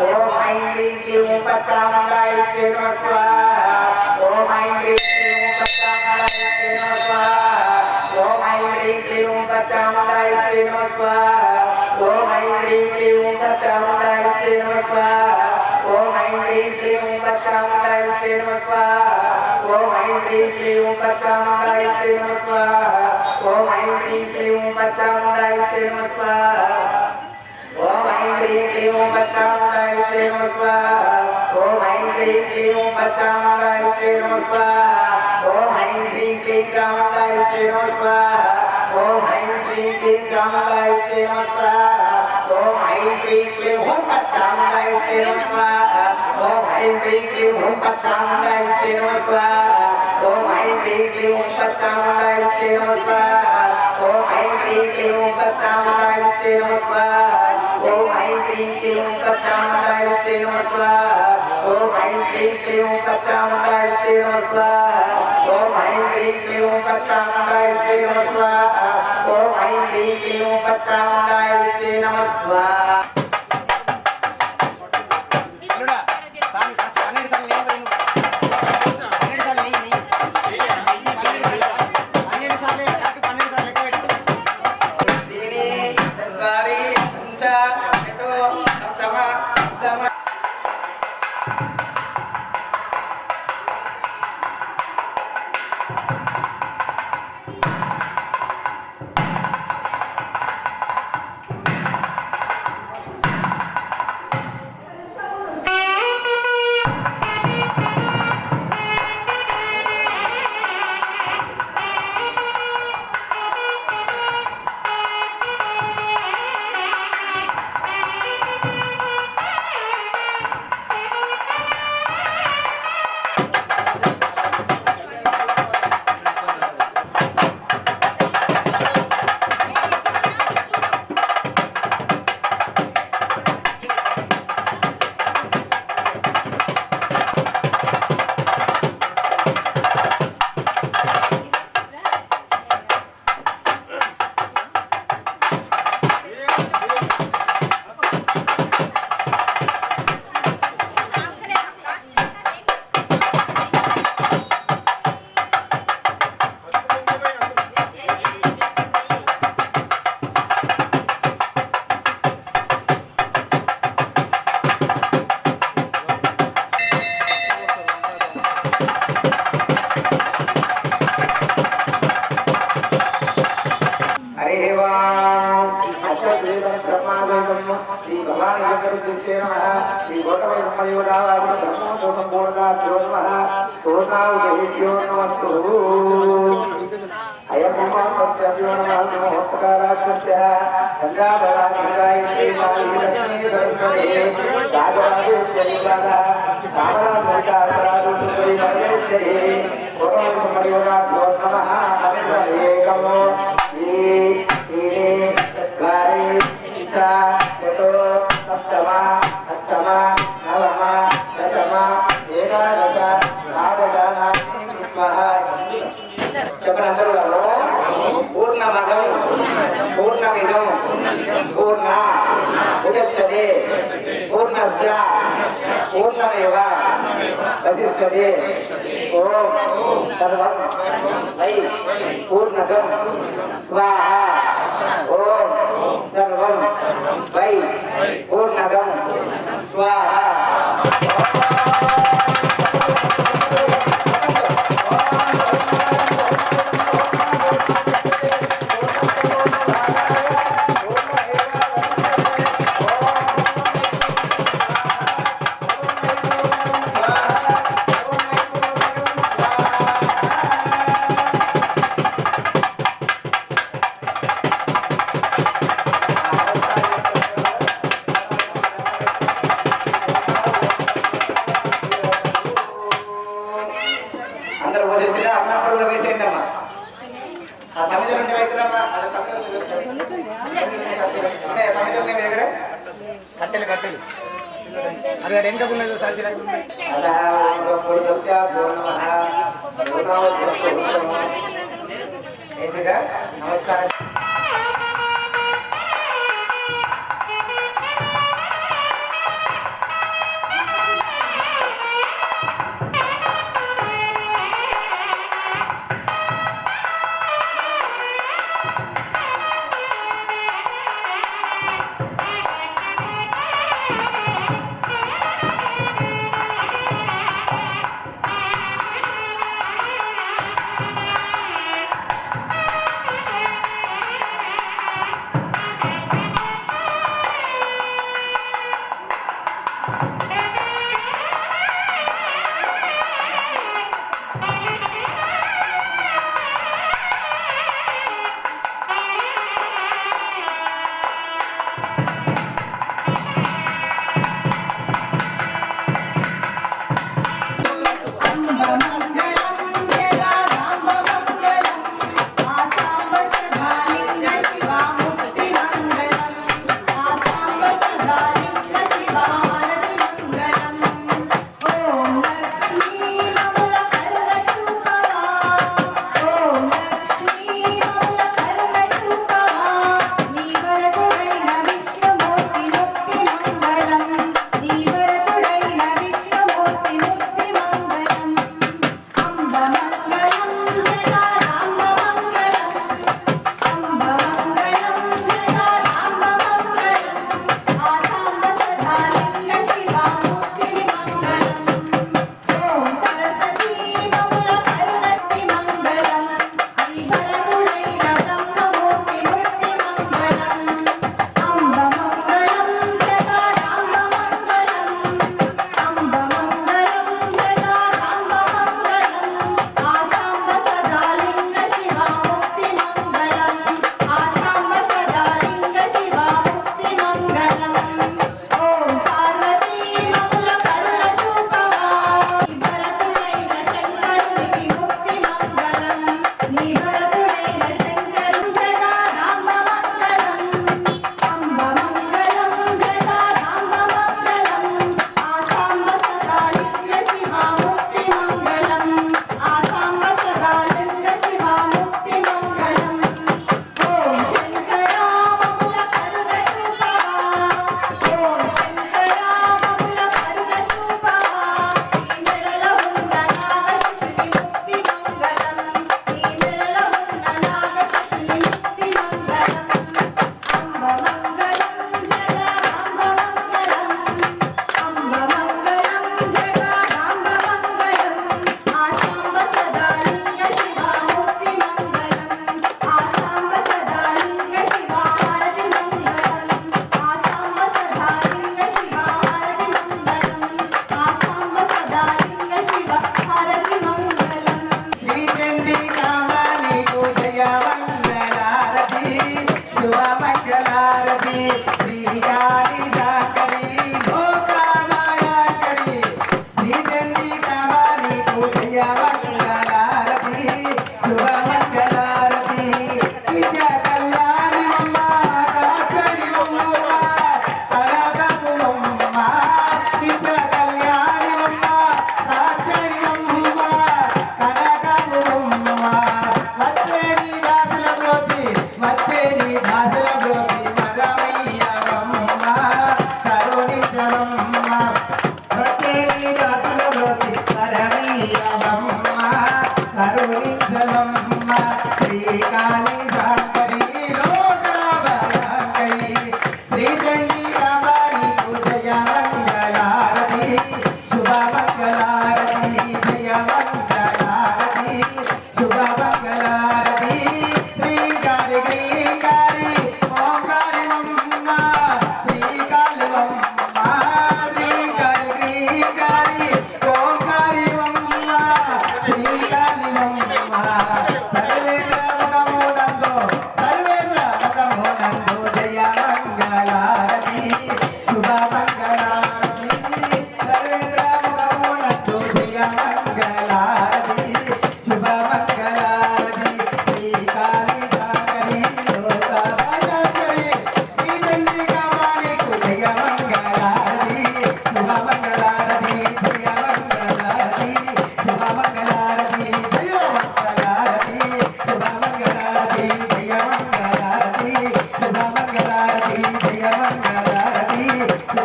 ओम ऐं ह्रीं क्लीं पच्चामङ्गायै नमस्वाहा ओम ऐं ह्रीं क्लीं पच्चामङ्गायै नमस्वाहा ओम ऐं ह्रीं क्लीं पच्चामङ्गायै नमस्वाहा ओम ऐं ह्रीं क्लीं पच्चामङ्गायै नमस्वाहा ओम ऐं ह्रीं क्लीं पच्चामङ्गायै नमस्वाहा ओम ऐं ह्रीं क्लीं पच्चामङ्गायै नमस्वाहा ओम ऐं ह्रीं क्लीं पच्चामङ्गायै नमस्वाहा ओम ऐं ह्रीं क्लीं पच्चामङ्गायै नमस्वाहा ओम ऐं ह्रीं क्लीं पच्चामङ्गायै नमस्वाहा ओम ऐं ह्रीं क्लीं चामङ्गायै नमस्वाहा ओम ऐं ह्रीं क्लीं चामङ्गायै नमस्वाहा ओम ऐं ह्रीं क्लीं पच्चामङ्गायै नमस्वाहा ओम ऐं ह्रीं क्लीं पच्चामङ्गायै नमस्वाहा ओम ऐं ह्रीं क्लीं पच्चामङ्गायै नमस्वाहा ओम ऐं ह्रीं क्लीं पच्चामङ्गायै नमस्वाहा ओम ऐं ह्रीं क्लीं पच्चामङ्गायै नमस्वाहा ओम ऐं ह्रीं क्लीं पच्चामङ्गायै नमस्वाहा ओम ऐं ह्रीं क्लीं पच्चामङ्गायै नमस्वाहा ओम ऐं ह्रीं क्लीं पच्चामङ्गायै नमस्वाहा కట్టెలు దగ్గర కట్టెలు కట్టెలు అదే వెనుకకున్నది సంచి నమస్కారం. విష్ణు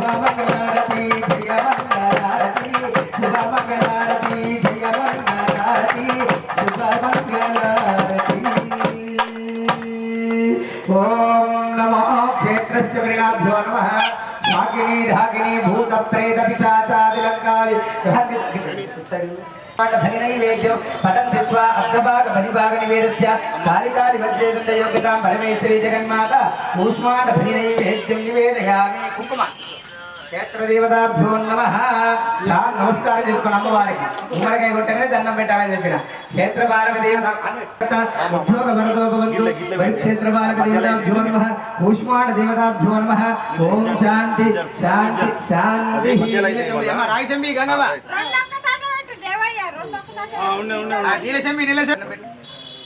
శుభమంగళారతి జయ మంగళారతి శుభమంగళారతి జయ మంగళారతి శుభమంగళారతి. ఓం నమో క్షేత్రస్య పరిణాభ్యో నమః. శాకినీ ఢాకినీ భూత ప్రేత పిశాచాది లంకాది నైవేద్యం పటం స్థిత్వా అర్ధభాగ బలిభాగ నివేదస్య కాళికాలి వజ్రేదండ యోగ్యతాం పరమేశ్వరీ జగన్మాత కూష్మాండ బలి నైవేద్యం నివేదయామి. కుంకుమ క్షేత్రదేవతాభ్యో నమః. నమస్కారం చేసుకుని అమ్మవారికి గుమ్మడికాయ కొట్టగానే దండం పెట్టాలని చెప్పిన క్షేత్రపాలక దేవత ఉద్యోగ వరదోపవంతు క్షేత్రపాలక దేవతాభ్యో నమః. కూష్మాండ దేవతాభ్యో నమః. ఓం శాంతి శాంతి శాంతి. రాయసంబి గంగవ్వ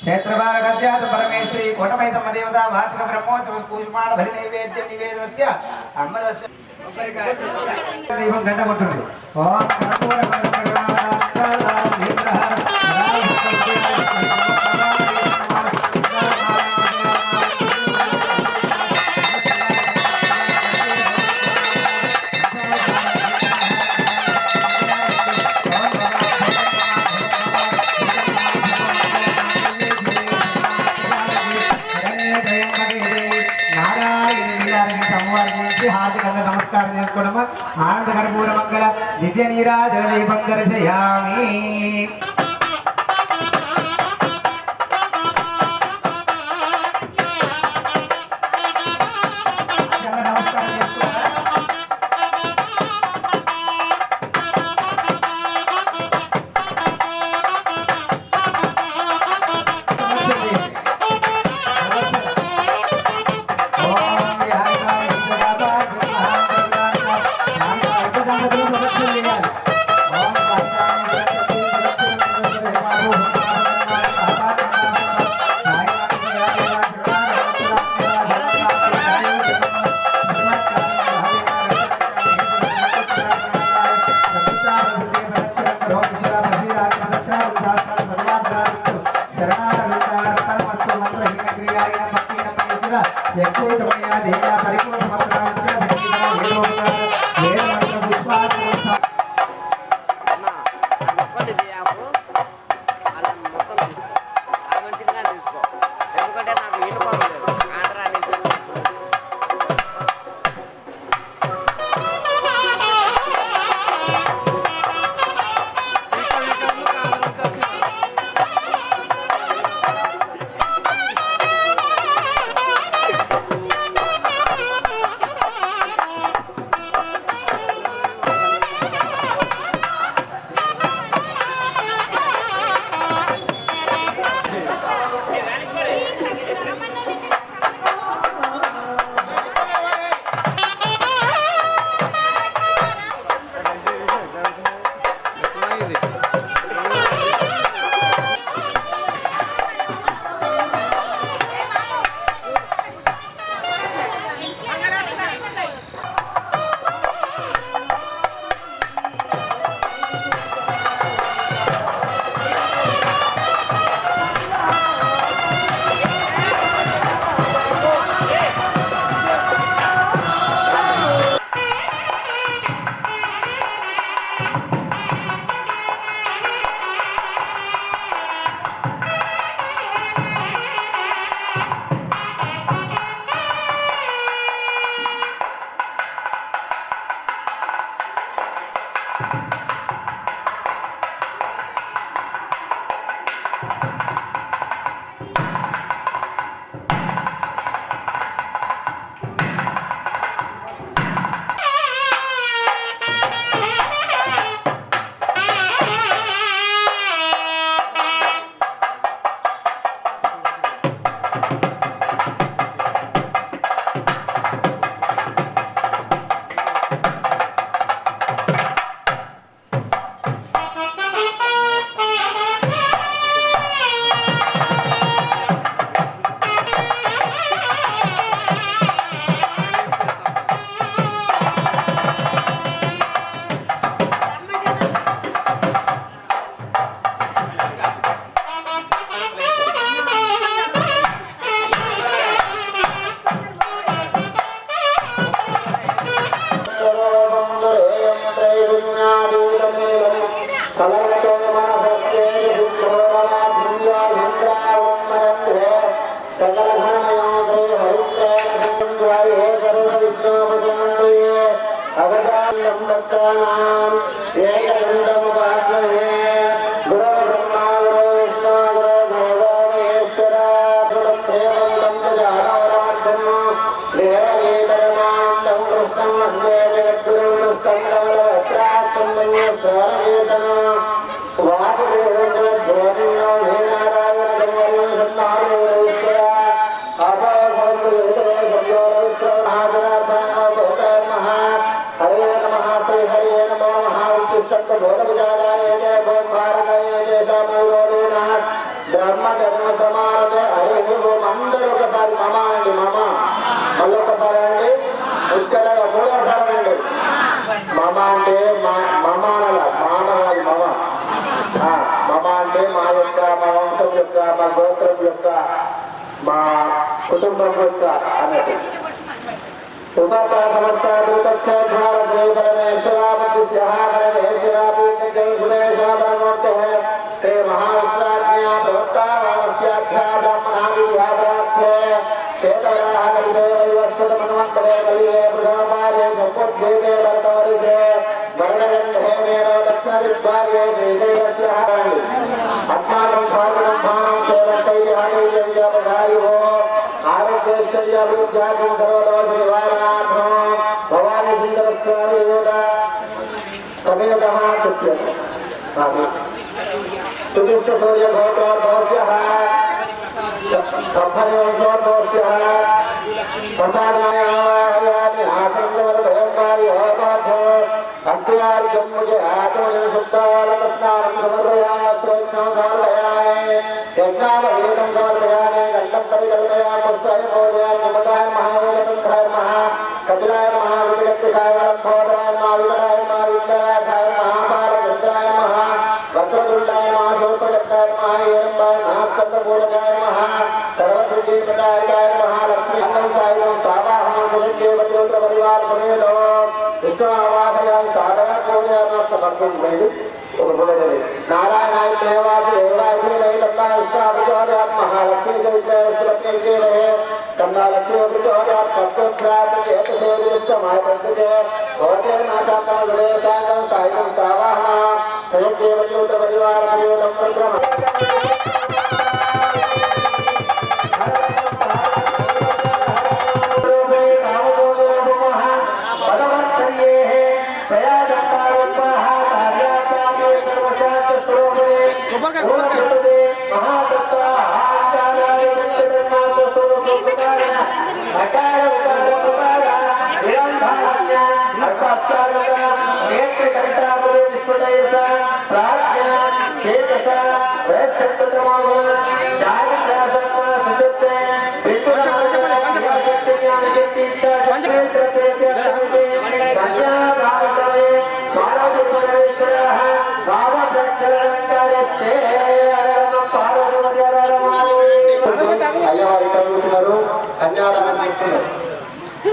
క్షేత్రపాలకర్యాత పరమేశ్వరి కోటమైతమ్మ దేవత వార్షిక బ్రహ్మోత్సవ కూష్మాండ బలి నైవేద్యం నివేదనస్య అమృతస్య దైవం గంట కొట్టుంది. ఓం నమస్కారం చేసుకోవడమా. ఆనంద కర్పూర మంగళ దివ్య నీరాజన దీపం దర్శయామి. కుటుంబం యొక్క అన్నది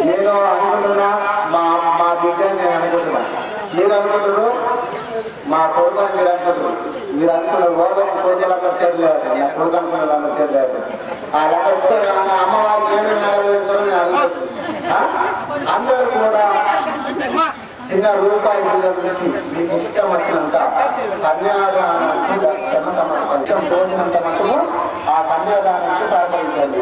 నేను అనుకుంటున్నా మా బిడ్డని నేను అనుకుంటున్నా మీరు అనుకుంటున్నారు మా కొడుకుని మీరు అనుకుంటున్నారు మీరు అనుకున్న ఓదం కోజలంతా చేరలేదు నా కొడుకు అనుకున్న చేరలేదు అమ్మవారికి ఏమి అందరూ కూడా చిన్న రూపాయి పిల్లల నుంచి మీకు ఇష్టం వచ్చినంత కన్యాదానం ఇష్టం పోసినంత మటుకు ఆ కన్యాదానానికి సహకరించండి.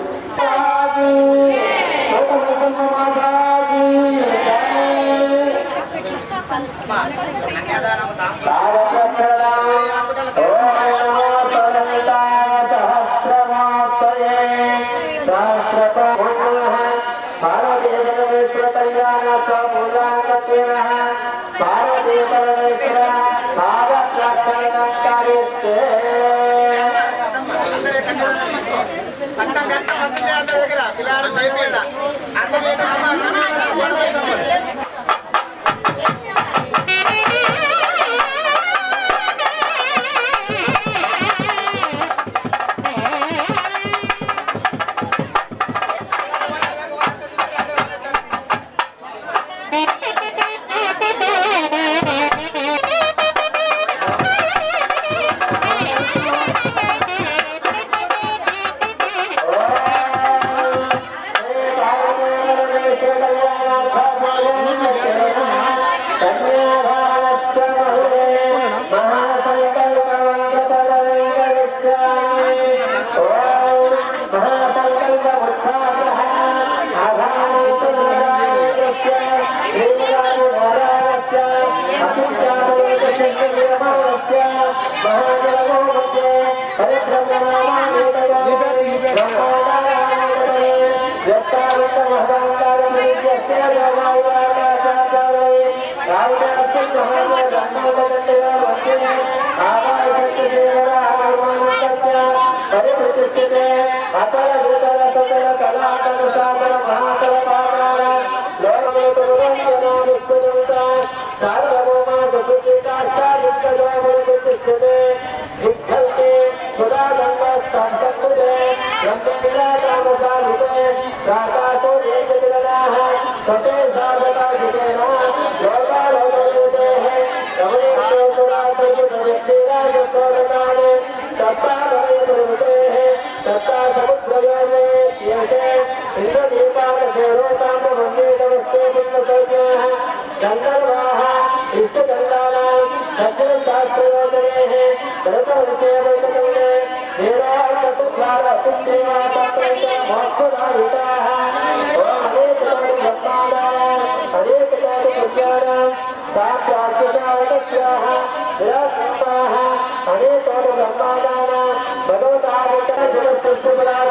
Sarvanath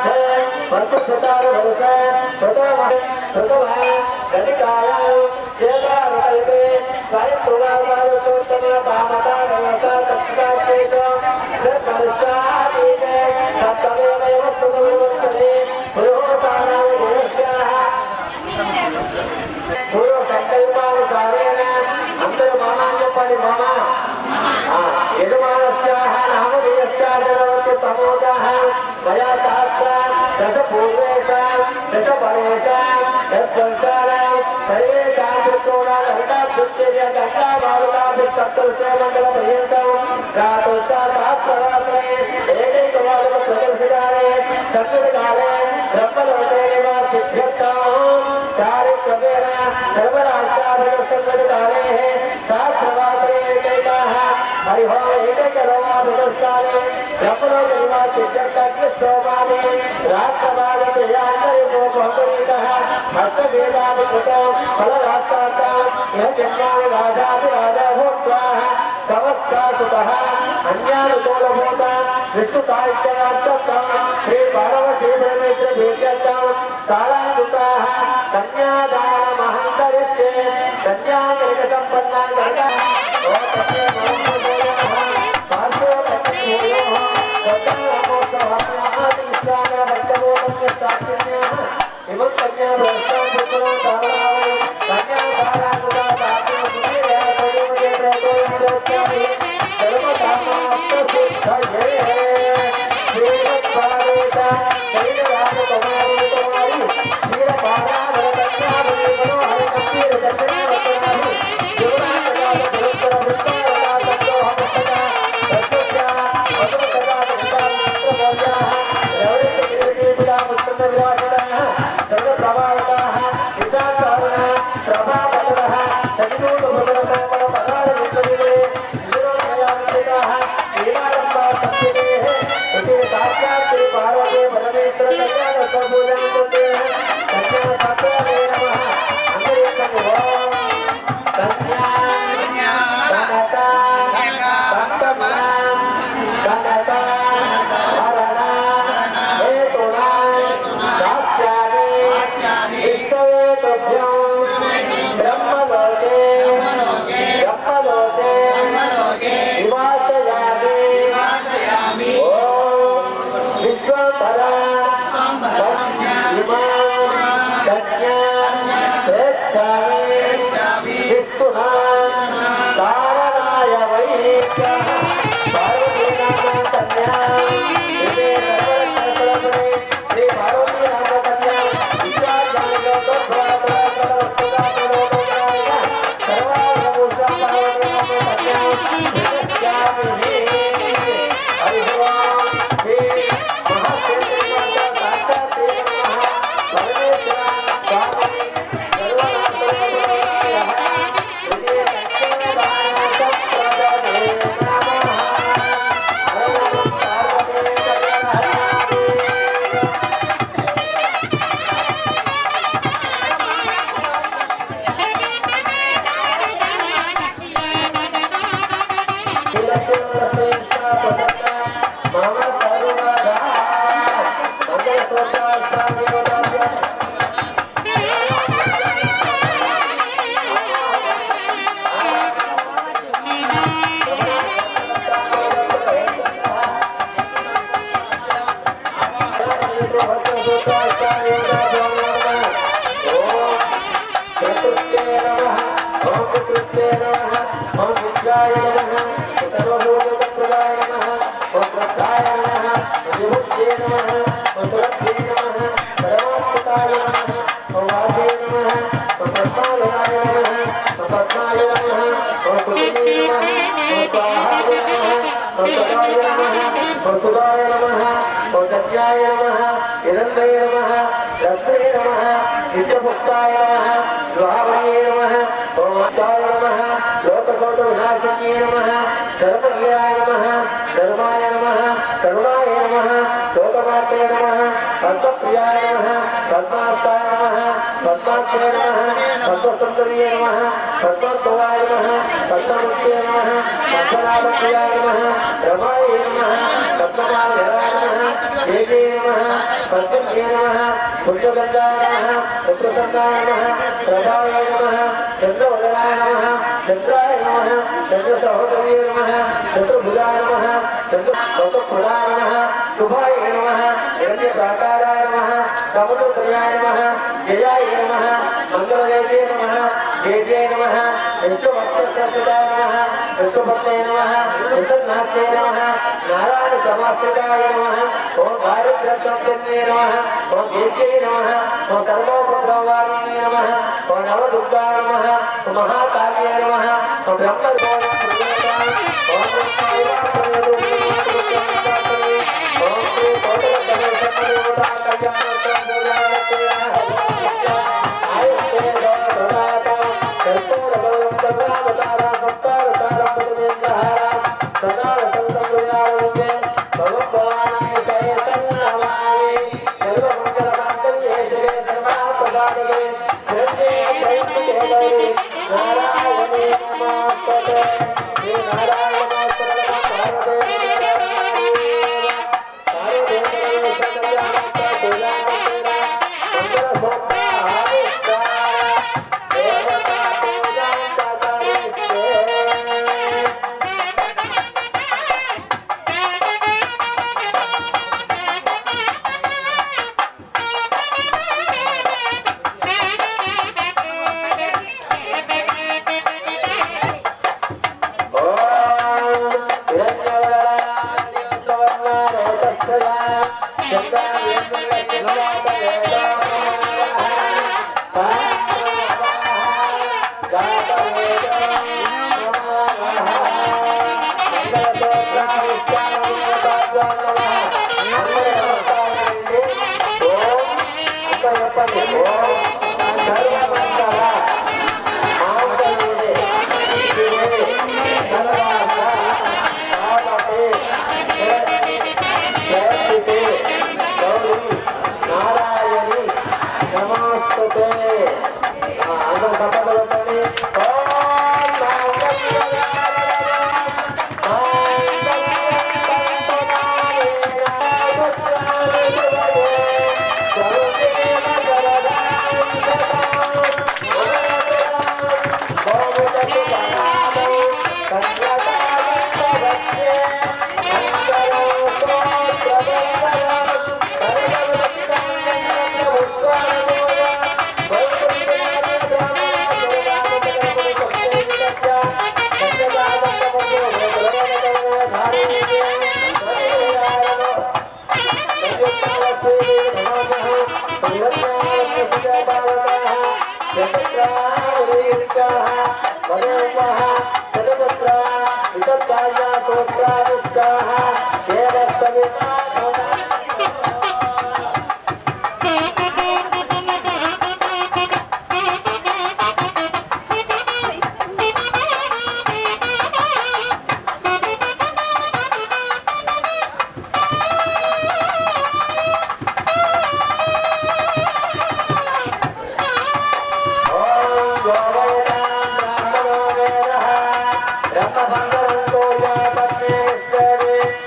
Rama Bangala Toya Padmeshwari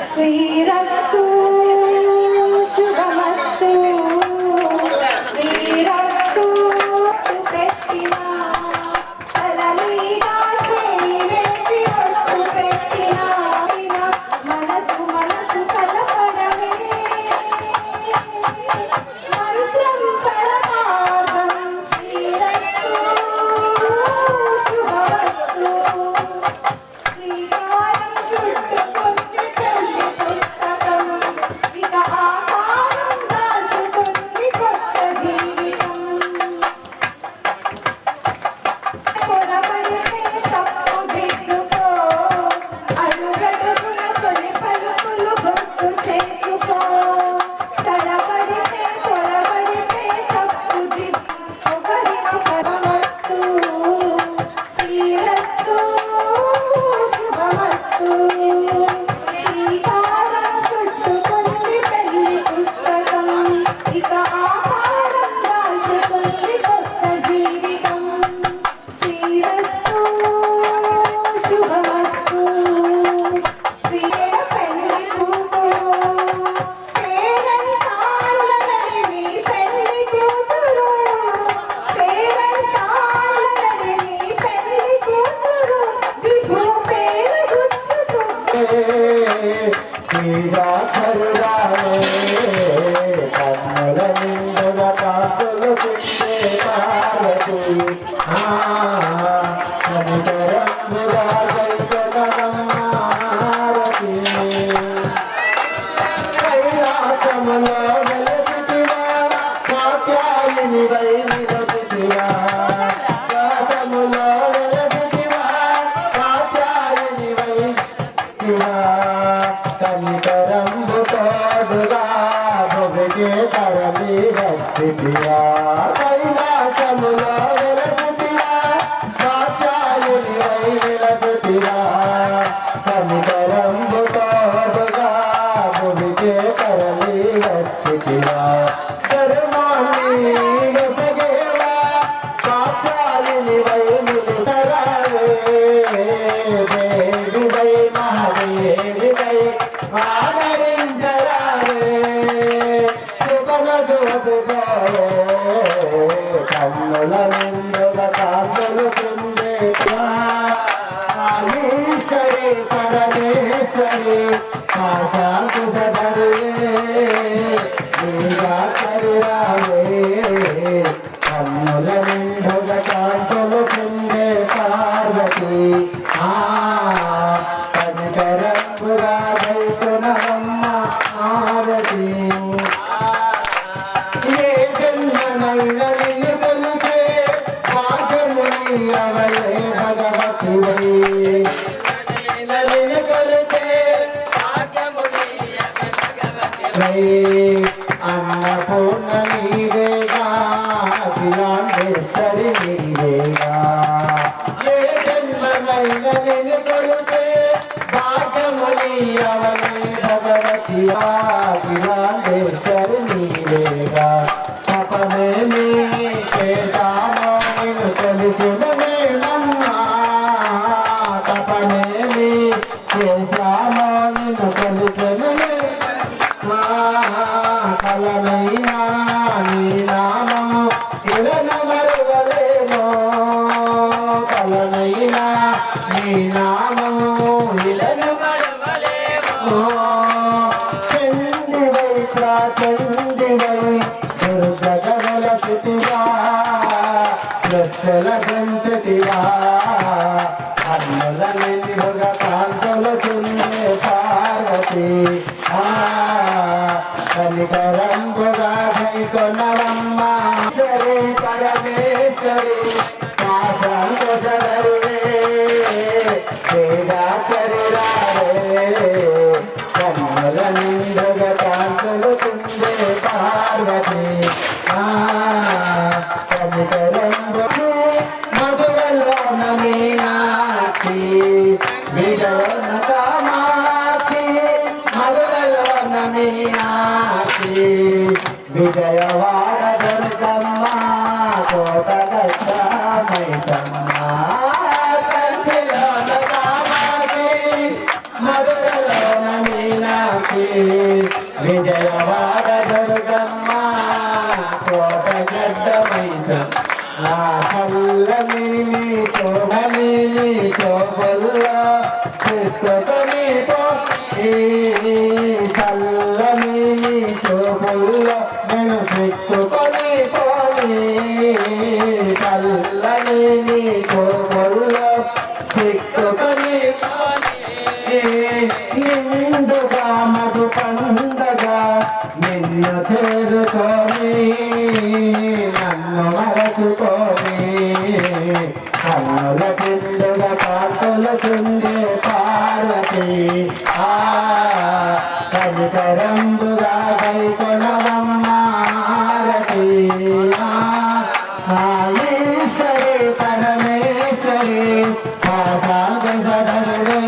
శ్రీరస్తు శుభమస్తు శ్రీరస్తు పెట్టిన తలమీద చేయి వేసి ఒట్టు పెట్టిన మనసు మనసు కలపడమే మంత్రం పరమార్థం శ్రీరస్తు శుభమస్తు శ్రీకారం చుట్టుకుంది చల్లి పుస్తకం ఇక ఆకారం దాచుకుంది కొత్త జీవితం పొరపడితే తప్పు దిద్దుకో అడుగడుగున తొలి పలుకులు గుర్తు చేసుకో తడబడితే పొరపడితే తప్పు ఒకరికొకరమస్తు శ్రీరస్తు శుభమస్తు శ్రీకారం చుట్టుకుంది పెళ్లి పుస్తకం ఇక ఆహారం దాచుకుంది కొత్త జీవితం శ్రీరస్తు శుభమస్తు శ్రీయ పెళ్లి కూతురు పేరెంట్స్ ఆనందనని మీ పెళ్లి కూతురు పేరెంట్స్ ఆనందనని మీ పెళ్లి కూతురు విభూ పేరు గుచ్చుతుంది కైలాసములో వెలసితివా కాత్యాయని వై వెలసితివా కనికరంబు తోడుగా భువికే తరలి వచ్చితివా ధర్మాన్ని వెసగేవా కాత్యాయని వై నిలితరావే దేవి వై మహాదేవి వై ఆదరించరావే కన్నుల నిండుల కాంతులు ఈశ్వరి పరమేశ్వరి ఆశాంకు సదరే కన్నుల నిండుల కాంతులు కుండే పార్వతి కనికరంపుగా దైతునమ్మ ఆరతి ఏ జన్మనైనని కొలిచే పాఠముని అవలే భగవతి వై అన్నపూర్ణ నీవేగా అఖిలాండేశ్వరి నీవేగా ఏ జన్మనైనని కొలిచే భాగ్యముని అవలే భగవతి అఖిలాండేశ్వరి నీవేగా తపనేమి చేశానో నిన్ను కొలిచిన మేమన్నా తపనేమి చేశానో నిన్ను కొలిచిన కలనైనా నీ నామము ఇలను మరువలేమో కలనైనా నీ నామము ఇలను మరువలేమో చండివై ప్రాచండివై దుర్గగల స్థితివా లక్షల సంతతివా అన్నుల నిండుగ కాంతులు చుండే పార్వతి కనికరంబుగా కైకొనవమ్మ శ్రీ పరమేశ్వరి మా సంతోష వేదాచరి కన్నుల నిండుగా కాంతులు కుందే పార్వతి కనికరంబు మధురలోన మీనాక్షి విజయన కామాక్షి మధురలోన మీనాక్షి విజయవాడ దుర్గమ్మ కోటగట్ట మైసమ్మ కంచిలోన కామాక్షి మధురలోన మీనాక్షి విజయవాడ దుర్గమ్మ కోటగట్ట మైసమ్మ చల్లని చోబల్లో చిక్కుకొని చల్లని చోబల్లో నేను చిక్కుకొని పోని చల్లని చోబల్లో చిక్కుకొని నిండుగా మధు పండగా నిన్ను చేరుకొని నన్ను మరచుకొని కన్నుల కిందుగా కాంతులు చుండే పార్వతి కనికరంబుగా కైకొనవమ్మారతి ఈశ్వరి పరమేశ్వరి పాశాంకుశధరుడే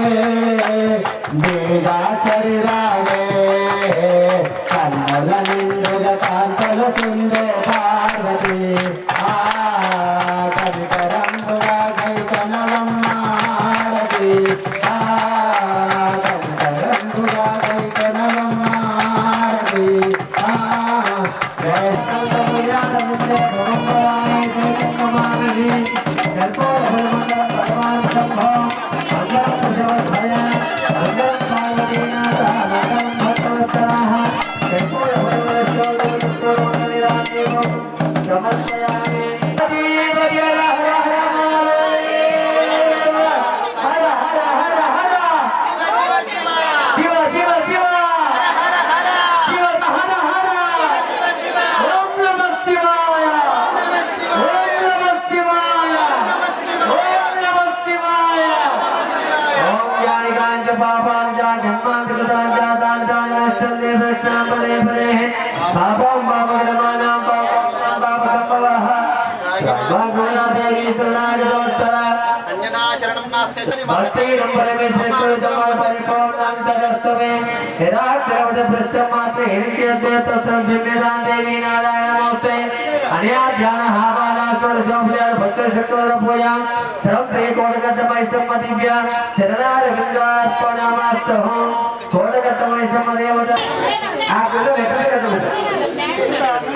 దేవాచరి రావే కన్నుల నిండుగా కాంతులు చుండే పార్వతి కనికరంబుగా కైకొనవమ్మారతి కనికరంబుగా కైకొనవమ్మారతి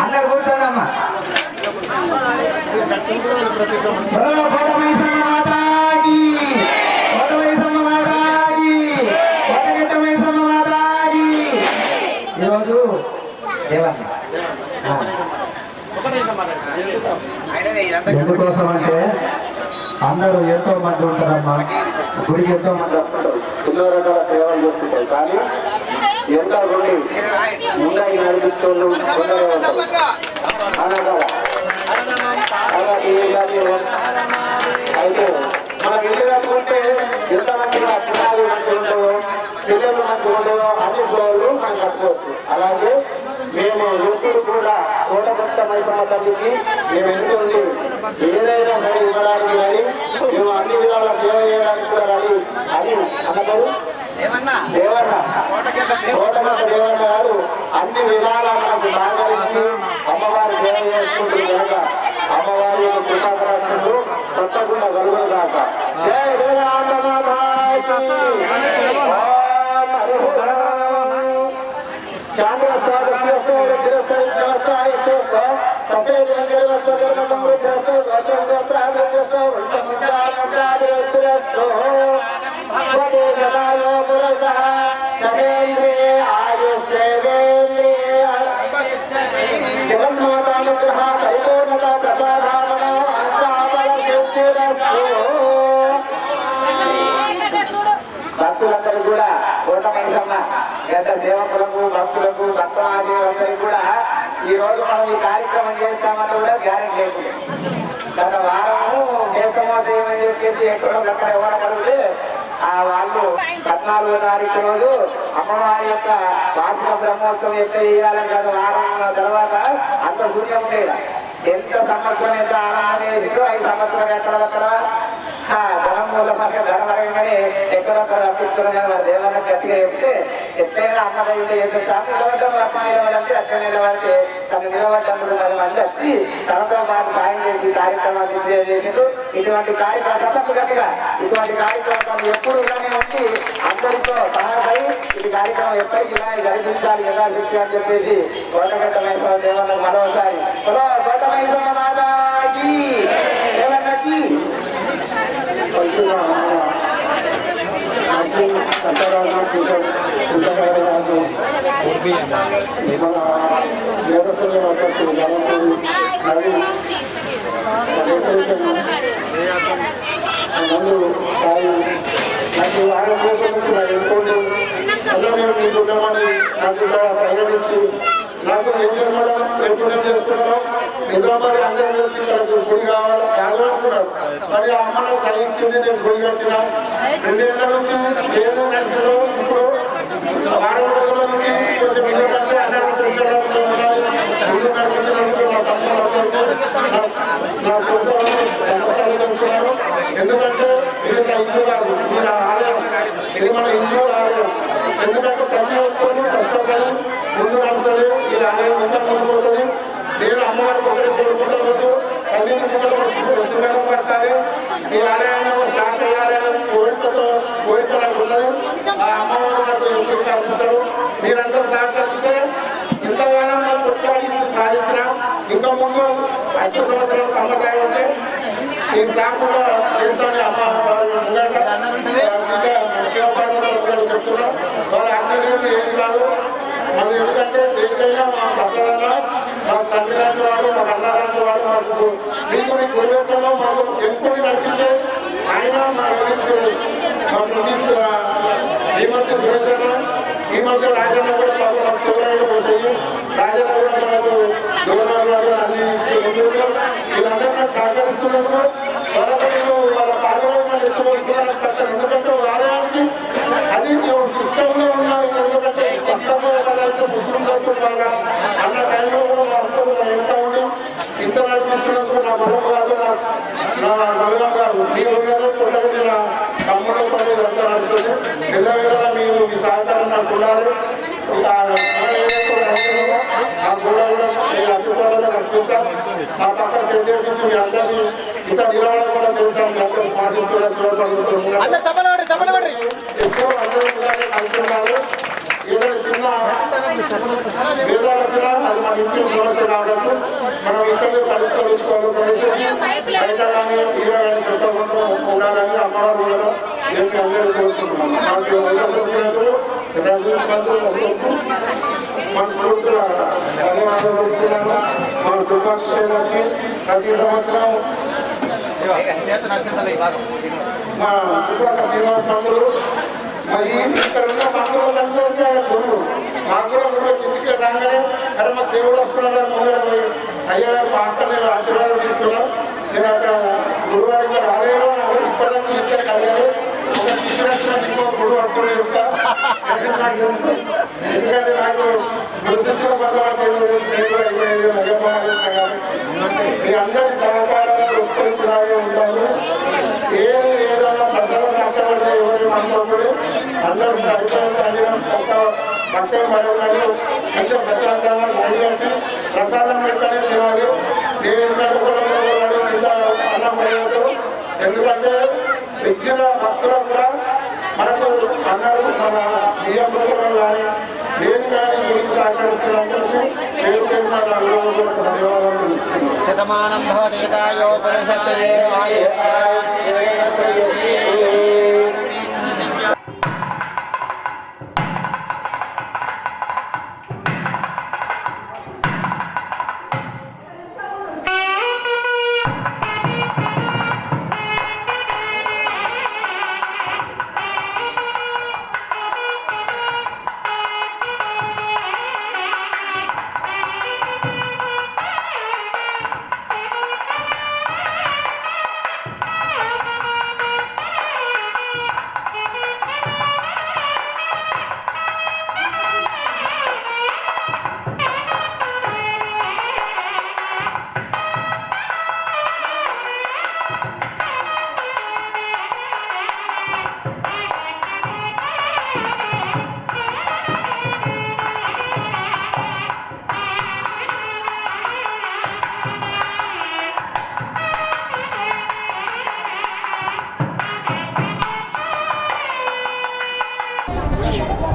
అందరు కూర్చోండమ్మా ఈరోజు ఎందుకోసం అంటే అందరూ ఎంతో మంది ఉంటారమ్మా గుడికి ఎంతో మంది వస్తుంటారు ఎన్నో రకాల సేవలు చేస్తుంటారు కానీ ఎంతో గుడి ముందాయి నడిపిస్తూ అయితే మనం ఇల్లు కట్టుకుంటే ఎంత మంచిగా పునాది మంచిగా ఉండవో పిల్లలు మంచిగా ఉండవో అన్ని గోళ్ళు మనం కట్టుకోవచ్చు అలాగే మేము ఎప్పుడు కూడా కోటపట్ట మైసమ్మ తల్లికి మేము ఎన్నుకుంది ఏదైనా సరే ఇవ్వడానికి కానీ మేము అన్ని విధాల సేవ చేయడానికి కూడా రెడీ అని అన్నగారు దేవన్న కోటపట్ట దేవన్న గారు అన్ని విధాలా మనకు సహకరించి అమ్మవారి సేవ చేసుకుంటుంది కనుక అమ్మవారి కృపాకరాలు తప్పకుండా కలుగురు కాక జయ జగన్మాతానుగ్రహ పరిపూర్ణత ప్రసాదామణ భక్తులందరూ కూడా కోట మైసమ్మ గత సేవకులకు భక్తులకు భక్తమాజీలందరికీ కూడా ఈ రోజు మనం ఈ కార్యక్రమం చేస్తామని కూడా గ్యారెంటీ లేకుండా గత వారము చేస్తామో చేయమని చెప్పేసి ఎక్కడో అక్కడ ఎవరు పడితే వాళ్ళు 14వ తారీఖు రోజు అమ్మవారి యొక్క వార్షిక బ్రహ్మోత్సవం ఎట్లా చేయాలని గత వారం తర్వాత అంత శూన్యం ఉండేది. ఎంత సంవత్సరం ఎంత ఆనందం చేసిందో 5 సంవత్సరాలు ఎక్కడక్కడ ధనం మూలకంగా ధనపరంగానే ఎక్కడక్కడ తప్పిస్తున్నాం. మన దేవాలయం గట్టిగా చెప్తే ఎట్లయినా అమ్మ దగ్గర చేసే సార్ నిలబడ్డం అమ్మ నిలబడంటే అక్కడ నిలబడితే తను నిలబడ్డందుకు 10 మంది వచ్చి తనతో పాటు సాయం చేసి కార్యక్రమాలు విజయం చేసిండు. ఇటువంటి కార్యక్రమాలు గట్టిగా ఇటువంటి కార్యక్రమాలు ఎప్పుడు ఇలానే ఉండి అందరితో సహాయపై ఈ కార్యక్రమం ఎప్పటికీ ఇలానే జరిగించాలి యథాశక్తి అని చెప్పేసి కోటగడ్డ మైసమ్మ దేవన్నకు మరోసారి కోట మైసమ్మ మాతాకి దేవన్నకి నాకు ప్రయాణించి నాకు ఏం జన్మలో లేకుండా చేసుకున్నాను. నిజామాబాద్ అందరూ కలిసి నాకు పొడి కావాలి అనుకున్నాను. మరి అమ్మ నాకు కలిగించింది. నేను పొడి కట్టిన 2 ఏళ్ళ నుంచి ఏదో నడిచిందో ఇప్పుడు 6 రోజుల నుంచి కొంచెం ఎందుకంటే అన్నారు ఉన్నాయి. ముందు నడిపించినందుకు నా తమ్ముడు నా సొంతాలు తెలుసుకున్నాను. ఎందుకంటే ఇది నా ఇల్లు కాదు, ఇది నా ఆలయం, ఇది మన ఇల్లు ఆలయం. ఎందుకంటే ప్రతి ఒక్కరు కష్టపడి ముందు నడుస్తుంది. ఇది ఆలయం ఎంత ముందుపోతుంది. నేను అమ్మవారికి ఒకటి కోరుకుంటాను. రోజు అన్నింటి శృంగారం పట్టాలి. ఈ ఆలయాన్ని స్టార్ట్ చేయాలని కోరిక నాకు ఉన్నది. ఆ అమ్మవారు నాకు ఎంపిక అందిస్తారు. మీరందరూ సహకరిస్తే ఇంతగానో మనం కొట్లాడి సాధించిన ఇంకా ముందు 5 సంవత్సరాల అమ్మకాయ ఉంటే ఈ స్లాబ్ కూడా చేస్తామని అమ్మవారు శివపార్వతి చెప్తున్నా. వారి ఆజ్ఞ లేదు ఏది కాదు. మనం ఎందుకంటే దేనికైనా మా ప్రసాదంగా మా తండ్రి లాంటి వాడు, మా అన్న లాంటి వాడు, మాకు మీకు మీ గురువేతంలో మాకు ఎన్నుకొని నడిపించే ఆయన మా సురేష్, మా శ్రీమతి సురేష్ అన్న, ఈ మధ్య రాజన్న కూడా మాకు దూరంగా పోతాయి. రాజన్న కూడా మనకు దూరం గారు అన్ని వీళ్ళందరూ నాకు సహకరిస్తున్నారు. వాళ్ళ కార్యక్రమాలు ఎత్తుకోవడానికి కట్టాను. ఎందుకంటే ఆలయానికి అది ఇష్టంలో ఉన్నారు. ఎందుకంటే అయితే పుష్పం బాగా అన్న టైంలో కూడా మా అందరూ ఎంత ఉండి ఇంత నడిపిస్తున్నందుకు నా బలం కాదు, నా బలం కాదు. మీ ఉన్నది కొట్టగలి నా తమ్ముడు పని అంతా నడుస్తుంది. ఎల్లవేళలా మీరు మీ సహకారం నాకు ఉండాలి. ఆ గోడ కూడా నేను అడ్డుకోవాలని కనిపిస్తాను. ఆ పక్క స్టేడియం నుంచి మీ అందరినీ ఇంకా నిలవడం కూడా చేస్తాను. అసలు పాటిస్తున్నారు. ఎక్కువ అందరూ అనుకున్నారు. ఏదైనా చిన్న భేదాలు వచ్చినా అది మన ఇంటి సమస్య కాబట్టి మనం ఇక్కడే పరిష్కరించుకోవాలి. దయచేసి బయట కానీ ఈడ కానీ చెప్పకుండా ఉండాలని అమ్మవారు ఉండడం నేను అందరూ కోరుకుంటున్నాను. నాకు మనస్ఫూర్తిగా ధన్యవాదాలు కోరుతున్నాను. మన దుర్భాగ్యం వచ్చి ప్రతి సంవత్సరం మా చుట్టుపక్కల శ్రీనివాస మందులు మరి ఇక్కడ ఉన్న మందులు అందరికీ ఆయన గురువు. మాకు కూడా గురువు ఇంటికి రాగానే అరే మాకు దేవుడు వస్తున్నాడు ముందు అయ్యాడు మా అక్క నేను ఆశీర్వాదం తీసుకున్నాను. నేను అక్కడ గురువారికి రాలేను. ఇప్పటిదాకా ఇద్దరు కలిగారు. ఒక శిష్యుడు వచ్చినట్టు ఇంకో గురువు వస్తుంది నాకు తెలుసు. ఎందుకంటే నాకు గురు శిష్యుల బంధపడితే మీ అందరి సహకారంగా ఉత్పత్తిలాగే ఉంటారు. ఏదైనా ప్రసాదం కట్టబడితే ఎవరేమో అనుకోకూడదు. అందరూ సరిపోయిన భక్తం పడవు కానీ కొంచెం ప్రశాంతంగా ఏంటంటే ప్రసాదం పెట్టనే తినాలి. నేను కింద అన్నం పడేయదు. ఎందుకంటే ఇచ్చిన భక్తులు కూడా మనకు అన్నారు మన నియమకులు కానీ నేను కానీ గురించి సహకరిస్తున్నందుకు నేను ధన్యవాదాలు శతమానం భవదేతాయో పరిషత్తే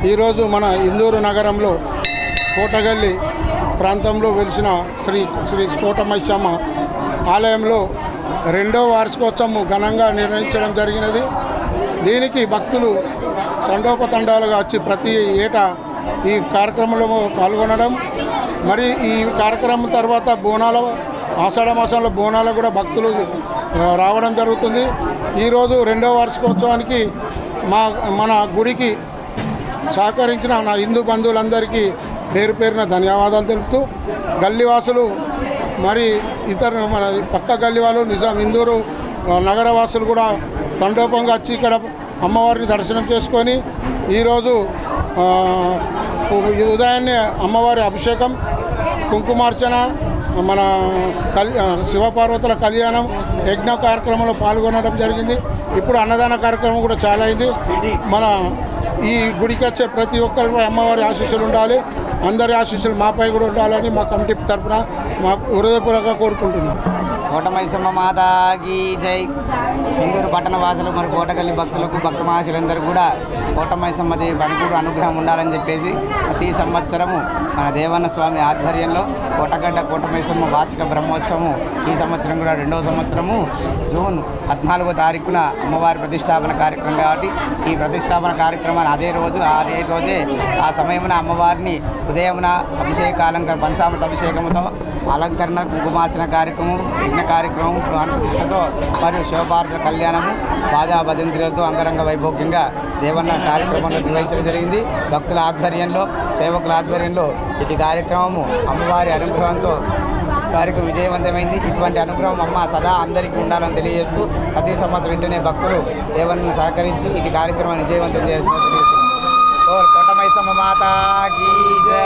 ఈరోజు మన ఇందూరు నగరంలో కోటగల్లి ప్రాంతంలో వెలిసిన శ్రీ కోటమైసమ్మ ఆలయంలో 2వ వార్షికోత్సవం ఘనంగా నిర్వహించడం జరిగినది. దీనికి భక్తులు తండోపతండాలుగా వచ్చి ప్రతి ఏటా ఈ కార్యక్రమంలో పాల్గొనడం, మరి ఈ కార్యక్రమం తర్వాత బోనాల ఆషాఢ మాసంలో బోనాలు కూడా భక్తులు రావడం జరుగుతుంది. ఈరోజు 2వ వార్షికోత్సవానికి మన గుడికి సహకరించిన నా హిందూ బంధువులందరికీ పేరు పేరున ధన్యవాదాలు తెలుపుతూ, గల్లీవాసులు మరి ఇతర మన పక్క గల్లీ వాళ్ళు ఇందూరు నగరవాసులు కూడా తండోపంగా వచ్చి ఇక్కడ అమ్మవారిని దర్శనం చేసుకొని ఈరోజు ఉదయాన్నే అమ్మవారి అభిషేకం, కుంకుమార్చన, మన శివపార్వతుల కళ్యాణం, యజ్ఞ కార్యక్రమంలో పాల్గొనడం జరిగింది. ఇప్పుడు అన్నదాన కార్యక్రమం కూడా చాలా అయింది. మన ఈ గుడికి వచ్చే ప్రతి ఒక్కరిపై అమ్మవారి ఆశీస్సులు ఉండాలి, అందరి ఆశీస్సులు మాపై కూడా ఉండాలని మా కమిటీ తరఫున మా హృదయపూర్వకంగా కోరుకుంటున్నాం. కోటమైసమ్మ మాతాకి జై. ఇందూరు పట్టణ వాసులు మరి కోటగల్లి భక్తులకు భక్త మహాశులందరూ కూడా కోటమైసమ్మది పనికూడు అనుగ్రహం ఉండాలని చెప్పేసి ప్రతి సంవత్సరము మన దేవన్న స్వామి ఆధ్వర్యంలో కోటమైసమ్మ వార్షిక బ్రహ్మోత్సవము ఈ సంవత్సరం కూడా 2వ సంవత్సరము జూన్ 14వ తారీఖున అమ్మవారి ప్రతిష్టాపన కార్యక్రమం కాబట్టి ఈ ప్రతిష్టాపన కార్యక్రమాన్ని అదే రోజే ఆ సమయమున అమ్మవారిని ఉదయమున అభిషేకాలంకరణ పంచామృత అభిషేకముతో అలంకరణ, కుంకుమార్చన కార్యక్రమం, యజ్ఞ కార్యక్రమం, ప్రాణప్రతిష్ఠతో మరియు శివపార్వతుల కళ్యాణము, బాజా భజంత్రులతో అంగరంగ వైభోగ్యంగా దేవన్న కార్యక్రమంలో నిర్వహించడం జరిగింది. భక్తుల ఆధ్వర్యంలో, సేవకుల ఆధ్వర్యంలో ఇటు కార్యక్రమము అమ్మవారి అనుగ్రహంతో కార్యక్రమం విజయవంతమైంది. ఇటువంటి అనుగ్రహం అమ్మ సదా అందరికీ ఉండాలని తెలియజేస్తూ ప్రతి సంవత్సరం వెంటనే భక్తులు దేవన్నను సహకరించి ఇటు కార్యక్రమాన్ని విజయవంతం చేస్తున్నారు. కోటమైసమ్మ మాతాకి జై.